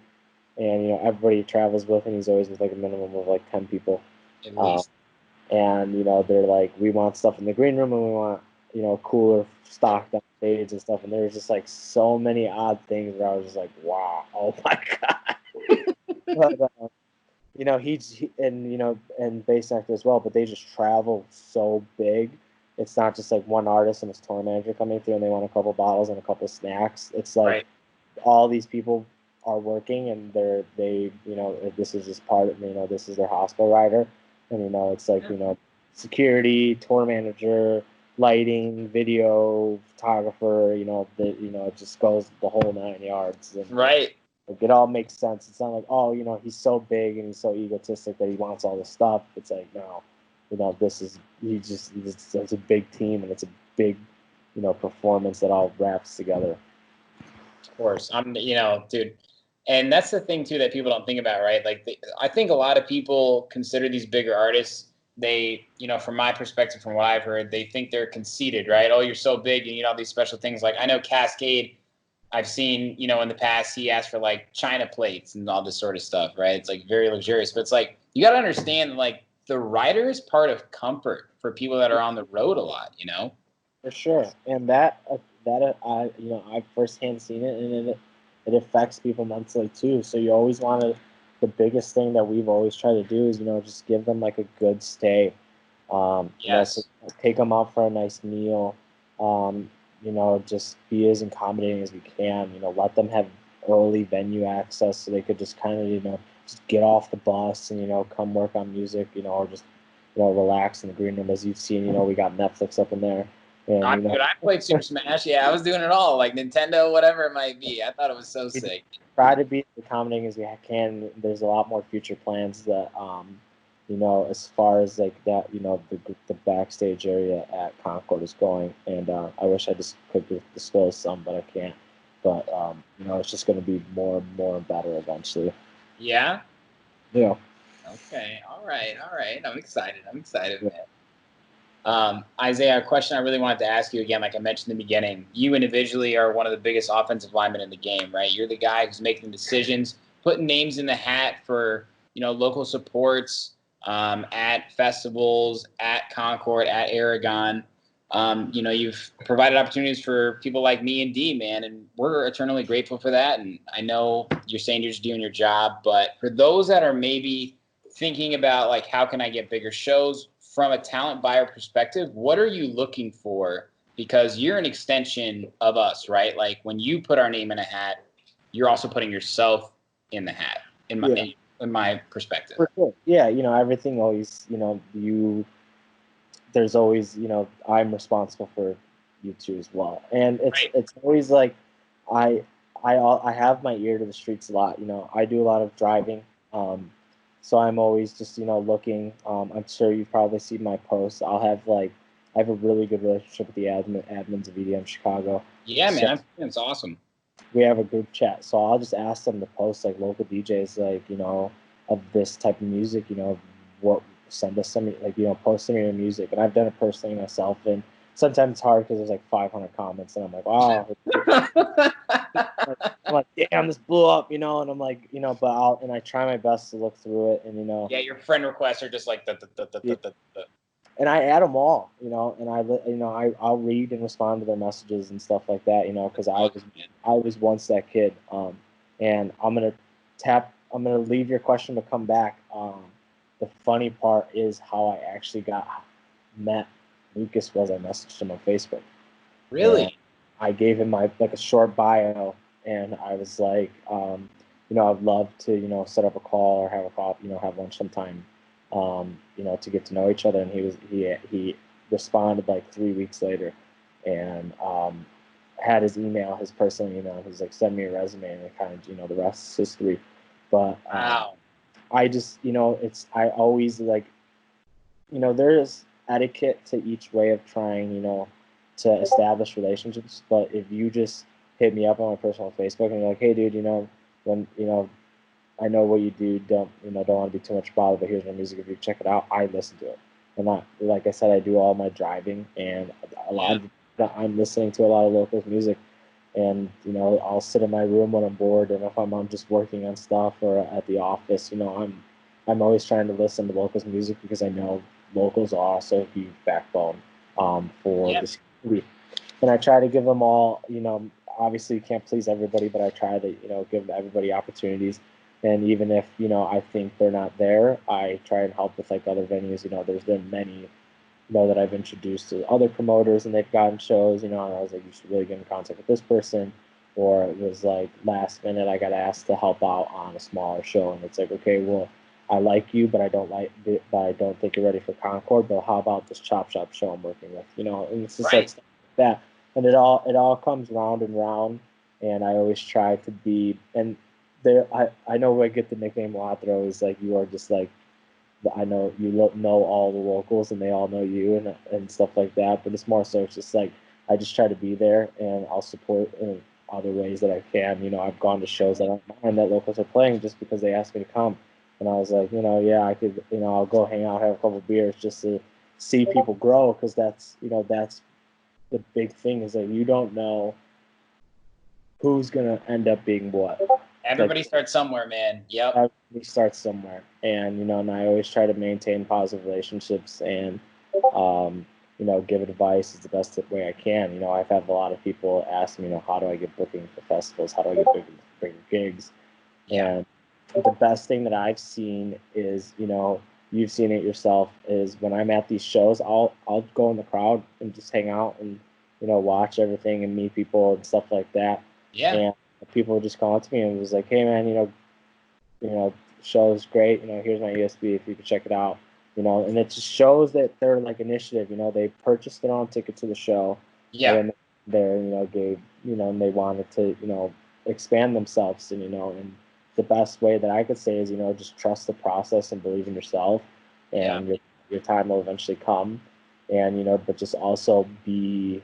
and, everybody he travels with, and he's always with like a minimum of like 10 people. At least. And, they're like, we want stuff in the green room and we want, cooler stock on stage and stuff. And there's just like so many odd things where I was just like, wow, oh my God. But, and bass actor as well, but they just travel so big. It's not just like one artist and his tour manager coming through and they want a couple bottles and a couple snacks. It's like all these people are working and they this is just part of, this is their hospital rider. And, it's like, security, tour manager, lighting, video, photographer, it just goes the whole 9 yards. And, right. Like, it all makes sense. It's not like, oh, he's so big and he's so egotistic that he wants all this stuff. It's like, no, it's a big team and it's a big, performance that all wraps together. Of course. Dude. And that's the thing too that people don't think about, right? Like, I think a lot of people consider these bigger artists, they, from my perspective, from what I've heard, they think they're conceited, right? Oh, you're so big and you know all these special things. Like, I know Cascade, I've seen, in the past, he asked for like China plates and all this sort of stuff, right? It's like very luxurious, but it's like, you got to understand, like, the writer is part of comfort for people that are on the road a lot, For sure. And I've firsthand seen it, and it affects people mentally too. So you always want to, the biggest thing that we've always tried to do is, just give them like a good stay. Yes. Take them out for a nice meal. Just be as accommodating as we can. Let them have early venue access so they could just kind of, just get off the bus and, come work on music, or just, relax in the green room. As you've seen, we got Netflix up in there. And, I played Super Smash. Yeah, I was doing it all, like Nintendo, whatever it might be. I thought it was so sick. Try to be as accommodating as we can. There's a lot more future plans that, as far as like that, the backstage area at Concord is going. And I wish I just could disclose some, but I can't. But, it's just going to be more and more and better eventually. Yeah? Yeah. Okay. All right. I'm excited, man. Isaiah, a question I really wanted to ask you again, like I mentioned in the beginning, you individually are one of the biggest offensive linemen in the game, right? You're the guy who's making decisions, putting names in the hat for, local supports, at festivals, at Concord, at Aragon. You've provided opportunities for people like me and D, man, and we're eternally grateful for that. And I know you're saying you're just doing your job, but for those that are maybe thinking about, like, how can I get bigger shows from a talent buyer perspective, what are you looking for? Because you're an extension of us, right? Like, when you put our name in a hat, you're also putting yourself in the hat, in my perspective. For sure. Yeah, everything always, there's always, I'm responsible for you too as well. And it's always like, I have my ear to the streets a lot. I do a lot of driving. So I'm always just, looking. I'm sure you've probably seen my posts. I have a really good relationship with the admins of EDM Chicago. Yeah, man, it's awesome. We have a group chat, so I'll just ask them to post like local DJs, like, of this type of music, what, send us some, like, post some of your music. And I've done it personally myself, and sometimes it's hard because there's like 500 comments, and I'm like, wow. I'm like, damn, this blew up, and I'm like, but I try my best to look through it, and Yeah, your friend requests are just like the. and I add them all, and I'll read and respond to their messages and stuff like that, because I was once that kid, and I'm gonna leave your question to come back. The funny part is how I actually met Lucas was I messaged him on Facebook. Really? And I gave him a short bio, and I was like, I'd love to, set up a call or have a call, have lunch sometime, to get to know each other. And he responded like 3 weeks later, and had his personal email. He's like, send me a resume, and it kind of, the rest is history. But Wow. I just, I always like, there is etiquette to each way of trying, to establish relationships. But if you just hit me up on my personal Facebook and you're like, hey, dude, when, I know what you do, don't want to be too much bother, but here's my music. If you check it out, I listen to it. And like I said, I do all my driving, and I'm listening to a lot of locals music. And I'll sit in my room when I'm bored, and if I'm just working on stuff or at the office, I'm always trying to listen to locals music because I know locals are also a huge backbone for this community. And I try to give them all, obviously you can't please everybody, but I try to give everybody opportunities. And even if I think they're not there, I try and help with like other venues. There's been many that I've introduced to other promoters, and they've gotten shows, and I was like, you should really get in contact with this person. Or it was like last minute I got asked to help out on a smaller show, and it's like, okay, well, I like you, but I don't think you're ready for Concord. But how about this Chop Shop show I'm working with? And it's just like stuff like that. And it all comes round and round. And I always try to be, and there I know I get the nickname a lot. They're always like, you are just like, I know you know all the locals, and they all know you, and stuff like that. But it's more so it's just like I just try to be there, and I'll support in other ways that I can. I've gone to shows that I don't mind that locals are playing just because they asked me to come, and I was like, yeah, I could, I'll go hang out, have a couple of beers just to see people grow, because that's the big thing is that you don't know who's gonna end up being what. Everybody starts somewhere, man. Yep. Everybody starts somewhere, and and I always try to maintain positive relationships, and give advice is the best way I can. I've had a lot of people ask me, how do I get booking for festivals? How do I get bigger gigs? And the best thing that I've seen is, you've seen it yourself, is when I'm at these shows, I'll go in the crowd and just hang out and watch everything and meet people and stuff like that. Yeah. And people would just call up to me and was like, hey man, show's great, here's my USB if you could check it out. And it just shows that they're like initiative, they purchased their own ticket to the show. Yeah. And they're, gave, and they wanted to, expand themselves, and the best way that I could say is, just trust the process and believe in yourself, and your time will eventually come. And, but just also be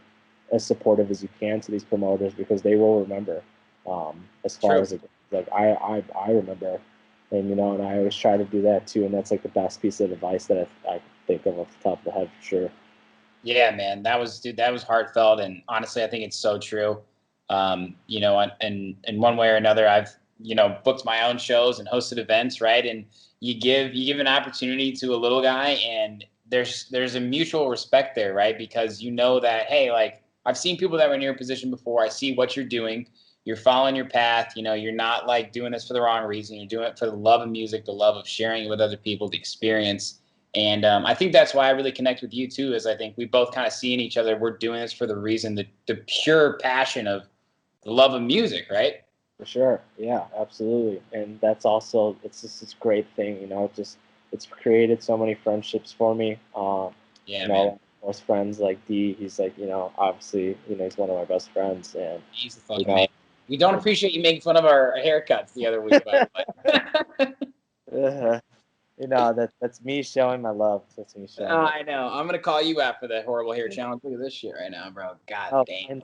as supportive as you can to these promoters, because they will remember. As far as like I remember, and and I always try to do that too, and that's like the best piece of advice that I think of off the top of the head for sure. Yeah, man, that was heartfelt, and honestly, I think it's so true. And in one way or another, I've booked my own shows and hosted events, right? And you give an opportunity to a little guy, and there's a mutual respect there, right? Because that, hey, like I've seen people that were in your position before. I see what you're doing. You're following your path. You're not like doing this for the wrong reason. You're doing it for the love of music, the love of sharing it with other people, the experience. And I think that's why I really connect with you too, is I think we both kind of see in each other, we're doing this for the reason, the pure passion of the love of music, right? For sure. Yeah, absolutely. And that's also, it's just this great thing, it's created so many friendships for me. Man. Most friends like D, he's like, obviously, he's one of my best friends. And he's the fucking man. We don't appreciate you making fun of our haircuts the other week, by the way. That's me showing my love. That's me showing. I know. I'm gonna call you out for that horrible hair challenge. Look at this shit right now, bro. God damn.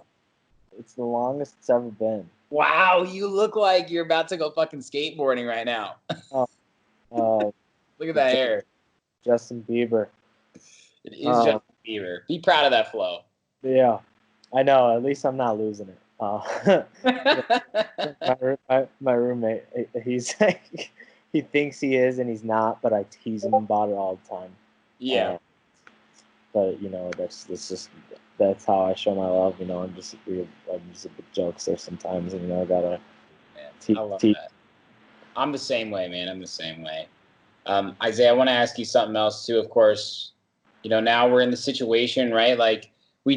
It's the longest it's ever been. Wow, you look like you're about to go fucking skateboarding right now. Look at that hair. Justin Bieber. It is Justin Bieber. Be proud of that flow. Yeah, I know. At least I'm not losing it. My roommate, he's like, he thinks he is and he's not, but I tease him about it all the time. Yeah. But that's how I show my love. I'm just a big jokester sometimes, and I gotta Man, I love that. I'm the same way, man. I'm the same way. Isaiah, I want to ask you something else too. Of course, now we're in the situation, right? Like we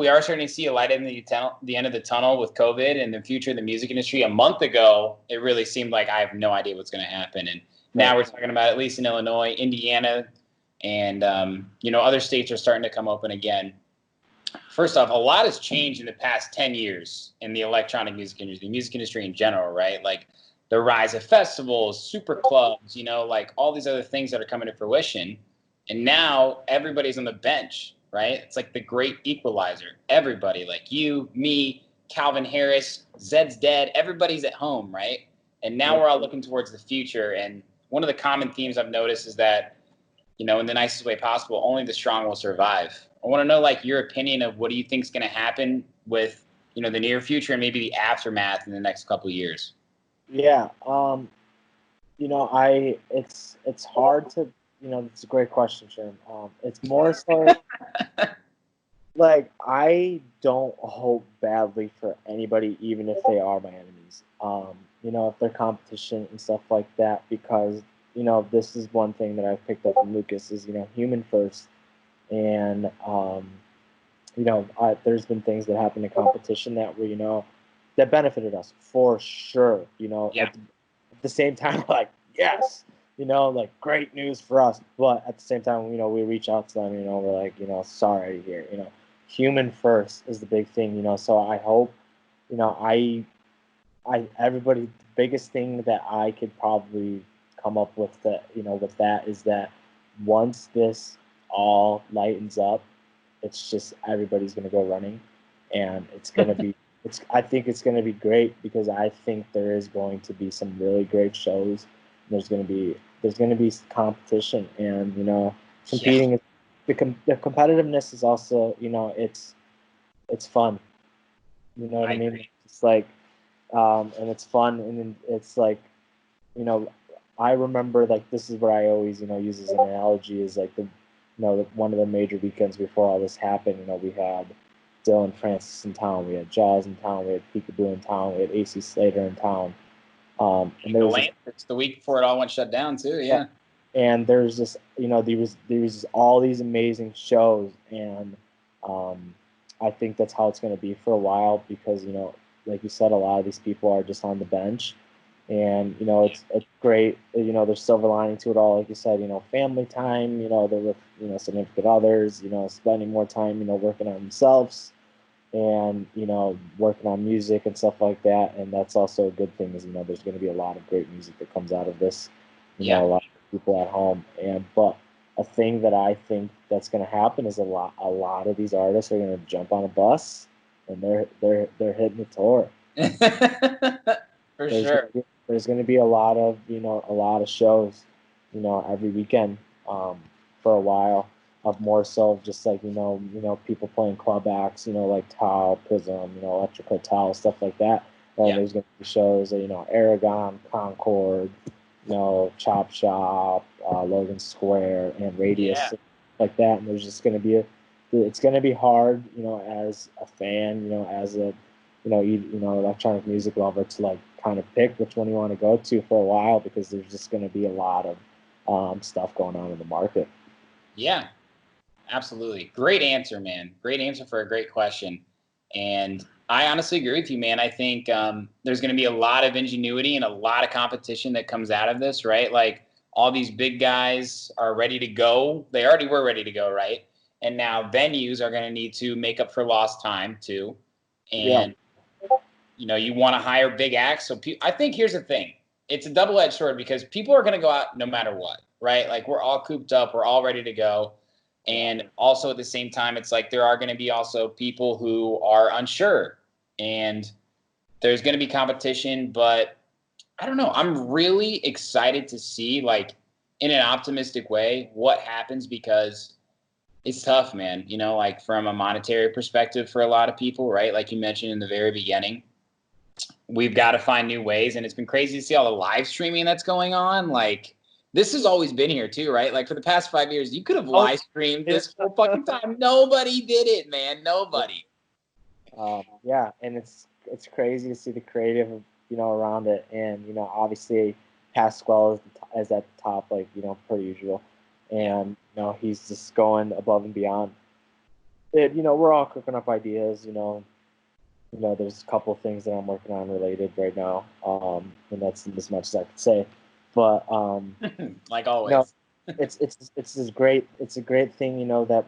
are starting to see a light in the end of the tunnel with COVID and the future of the music industry. A month ago, it really seemed like I have no idea what's going to happen, and now we're talking about, at least in Illinois, Indiana, and other states are starting to come open again. First off, a lot has changed in the past 10 years in the electronic music industry, the music industry in general, right? Like the rise of festivals, super clubs, like all these other things that are coming to fruition. And now everybody's on the bench, right? It's like the great equalizer. Everybody, like you, me, Calvin Harris, Zeds Dead, everybody's at home, right? And now we're all looking towards the future. And one of the common themes I've noticed is that, in the nicest way possible, only the strong will survive. I want to know, like, your opinion of what do you think is going to happen with, the near future and maybe the aftermath in the next couple of years. Yeah. It's hard to, it's a great question, Sherm. It's more so like I don't hope badly for anybody, even if they are my enemies. If they're competition and stuff like that, because this is one thing that I've picked up from Lucas is human first, and there's been things that happen in competition that were that benefited us for sure. At the same time, like yes, like great news for us, but at the same time, we reach out to them, we're like, sorry to hear, human first is the big thing, so I hope, everybody, the biggest thing that I could probably come up with with that is that once this all lightens up, it's just everybody's going to go running, and it's going to be I think it's going to be great, because I think there is going to be some really great shows. There's going to be competition, and competing. The competitiveness is also it's fun. You know what I mean? Agree. It's like and it's fun, and then it's like I remember, like, this is what I always use as an analogy, is like one of the major weekends before all this happened. We had Dylan Francis in town, we had Jaws in town, we had Peekaboo in town, we had AC Slater in town. And there was it's the week before it all went shut down too. Yeah. And there's just there was all these amazing shows, and I think that's how it's going to be for a while, because like you said, a lot of these people are just on the bench, and it's great. There's silver lining to it all, like you said. Family time. They're with significant others. Spending more time working on themselves, and working on music and stuff like that. And that's also a good thing, is there's going to be a lot of great music that comes out of this. A lot of people at home, but a thing that I think that's going to happen is a lot of these artists are going to jump on a bus, and they're hitting the tour. Sure. There's going to be a lot of shows, every weekend, for a while, of more so just like people playing club acts, like Tao, Prism, Electric Hotel, stuff like that. And there's going to be shows, Aragon, Concord, Chop Shop, Logan Square, and Radius, like that. And there's just going to be it's going to be hard, as a fan, as a electronic music lover, to like kind of pick which one you want to go to for a while, because there's just going to be a lot of stuff going on in the market. Yeah, absolutely. Great answer, man. Great answer for a great question. And I honestly agree with you, man. I think there's going to be a lot of ingenuity and a lot of competition that comes out of this, right? Like all these big guys are ready to go. They already were ready to go, right? And now venues are going to need to make up for lost time too. And, you want to hire big acts. So I think here's the thing. It's a double-edged sword, because people are going to go out no matter what, right? Like we're all cooped up. We're all ready to go. And also at the same time, it's like there are going to be also people who are unsure, and there's going to be competition. But I don't know. I'm really excited to see, like, in an optimistic way, what happens, because It's tough, man. You know, like from a monetary perspective for a lot of people, right? Like you mentioned in the very beginning, we've got to find new ways. And it's been crazy to see all the live streaming that's going on. Like, this has always been here too, right? Like for the past 5 years, you could have live streamed this whole fucking time. Nobody did it, man. Nobody. Yeah, and it's crazy to see the creative, around it, and obviously Pasquale is at the top, like per usual, and he's just going above and beyond. And we're all cooking up ideas. There's a couple of things that I'm working on related right now, and that's as much as I can say. But like always, it's a great thing, that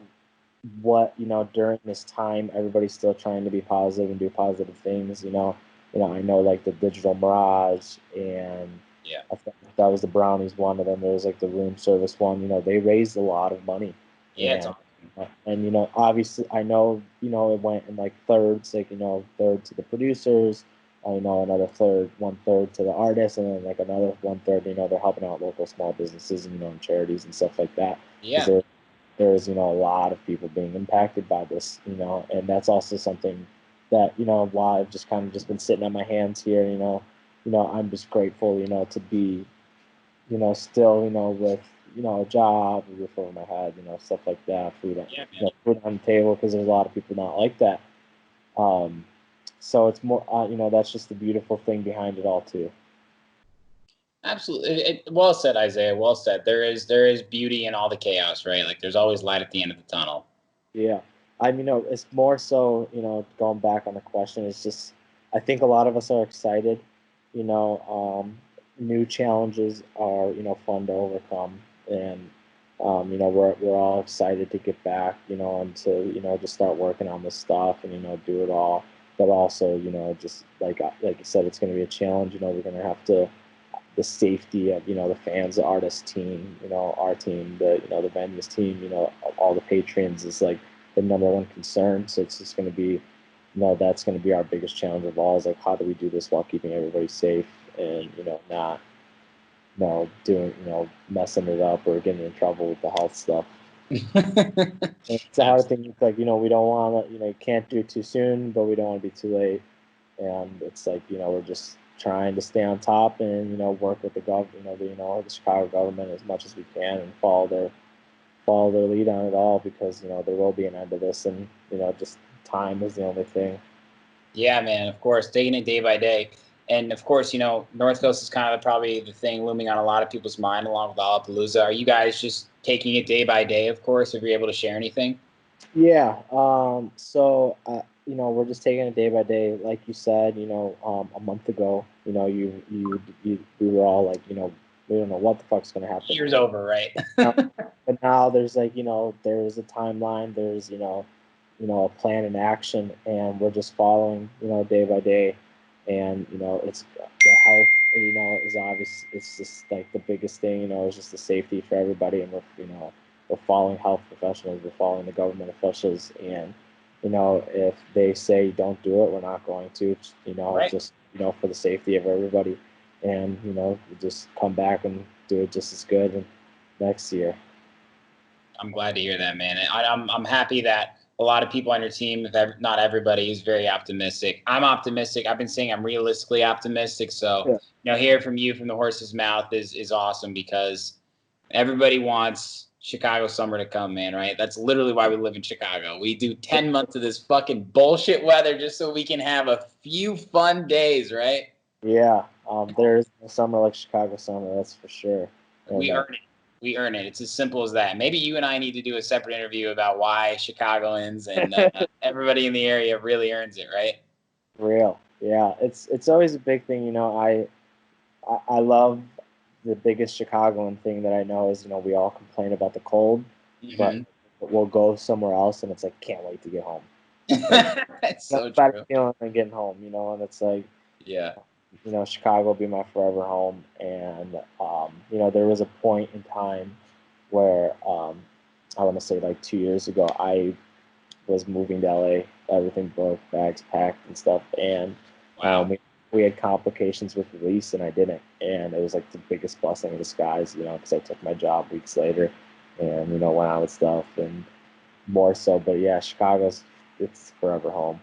what during this time everybody's still trying to be positive and do positive things. I know like the Digital Mirage, and I think that was the Brownies one of them. There was like the room service one. They raised a lot of money. Yeah, it's awesome. And obviously I know it went in like thirds, like third to the producers, another one third to the artists, and then like another one third, they're helping out local small businesses and charities and stuff like that. Yeah. There's a lot of people being impacted by this, and that's also something that while I've just kind of just been sitting on my hands here, I'm just grateful, to be, still, with a job, a roof over my head, stuff like that, food on the table, because there's a lot of people not like that. So it's more, that's just the beautiful thing behind it all too. Absolutely. Well said, Isaiah. Well said. There is beauty in all the chaos, right? Like there's always light at the end of the tunnel. Yeah. It's more so, going back on the question, it's just, I think a lot of us are excited, new challenges are, fun to overcome. And, we're all excited to get back, and to, just start working on this stuff and, do it all. But also, just like you said, it's going to be a challenge. We're going to have to, the safety of the fans, the artist team, our team, the venues team, all the patrons is like the number one concern. So it's just going to be, that's going to be our biggest challenge of all, is like, how do we do this while keeping everybody safe and not doing messing it up or getting in trouble with the health stuff. It's a hard thing. It's like we don't want to, you can't do it too soon, but we don't want to be too late. And it's like we're just trying to stay on top and work with the government, the Chicago government as much as we can, and follow their lead on it all, because there will be an end to this, and just time is the only thing. Yeah, man. Of course, taking it day by day, and of course, North Coast is kind of probably the thing looming on a lot of people's mind, along with Lollapalooza. Are you guys just taking it day by day? Of course, if you're able to share anything. Yeah. So. We're just taking it day by day, like you said. A month ago, we were all like, we don't know what the fuck's gonna happen. Year's over, right? But now there's like, there's a timeline, there's a plan in action, and we're just following, day by day, and it's the health, is obvious. It's just like the biggest thing, it's just the safety for everybody, and we're following health professionals, we're following the government officials, and if they say don't do it, we're not going to. Right. Just for the safety of everybody, and just come back and do it just as good next year. I'm glad to hear that, man. I'm happy that a lot of people on your team, not everybody, is very optimistic. I'm optimistic. I've been saying I'm realistically optimistic. So hear from you from the horse's mouth is awesome, because everybody wants Chicago summer to come, man, right? That's literally why we live in Chicago. We do 10 months of this fucking bullshit weather just so we can have a few fun days, right? Yeah. There is no summer like Chicago summer, that's for sure. We earn it. We earn it. It's as simple as that. Maybe you and I need to do a separate interview about why Chicagoans and everybody in the area really earns it, right? Real. Yeah. It's always a big thing, I love the biggest Chicagoan thing that I know is, we all complain about the cold, but we'll go somewhere else and it's like, can't wait to get home. That's so true. Feeling like getting home, and it's like, yeah, Chicago will be my forever home. And, there was a point in time where, I want to say like 2 years ago, I was moving to LA, everything broke, bags packed and stuff. And, we had complications with the lease, and I didn't. And it was like the biggest blessing in disguise, because I took my job weeks later and, went out with stuff. And, more so. But yeah, it's forever home.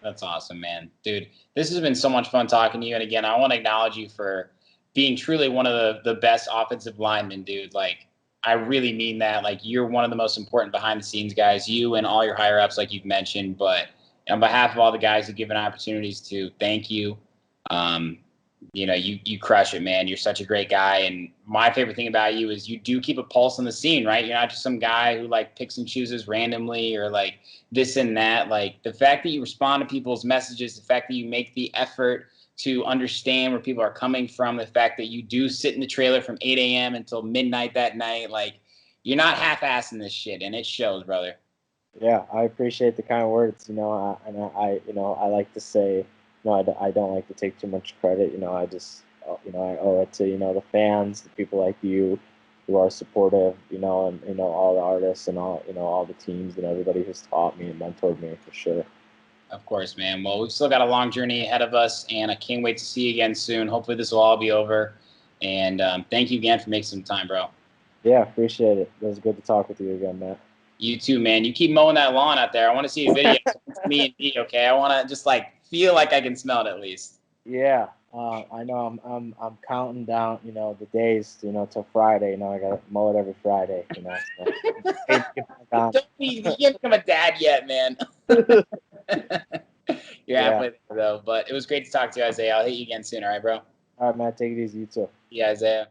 That's awesome, man. Dude, this has been so much fun talking to you. And again, I want to acknowledge you for being truly one of the best offensive linemen, dude. Like, I really mean that. Like, you're one of the most important behind the scenes guys, you and all your higher ups, like you've mentioned. But on behalf of all the guys who've given opportunities to, thank you. Um, you crush it, man. You're such a great guy. And my favorite thing about you is you do keep a pulse on the scene, right? You're not just some guy who like picks and chooses randomly or like this and that. Like the fact that you respond to people's messages, the fact that you make the effort to understand where people are coming from, the fact that you do sit in the trailer from 8 a.m. until midnight that night, like you're not half-assing this shit, and it shows, brother. Yeah, I appreciate the kind words. I like to say, I don't like to take too much credit. I owe it to the fans, the people like you, who are supportive. And all the artists and all the teams and everybody who's taught me and mentored me for sure. Of course, man. Well, we've still got a long journey ahead of us, and I can't wait to see you again soon. Hopefully, this will all be over. And thank you again for making some time, bro. Yeah, appreciate it. It was good to talk with you again, Matt. You too, man. You keep mowing that lawn out there. I want to see a video of me and D. Okay, I want to just like feel like I can smell it at least. Yeah, I know. I'm counting down, the days, till Friday. I got to mow it every Friday. Don't be, you can't become a dad yet, man. You're halfway there, though. But it was great to talk to you, Isaiah. I'll hit you again soon, all right, bro? All right, Matt. Take it easy. You too. Yeah, Isaiah.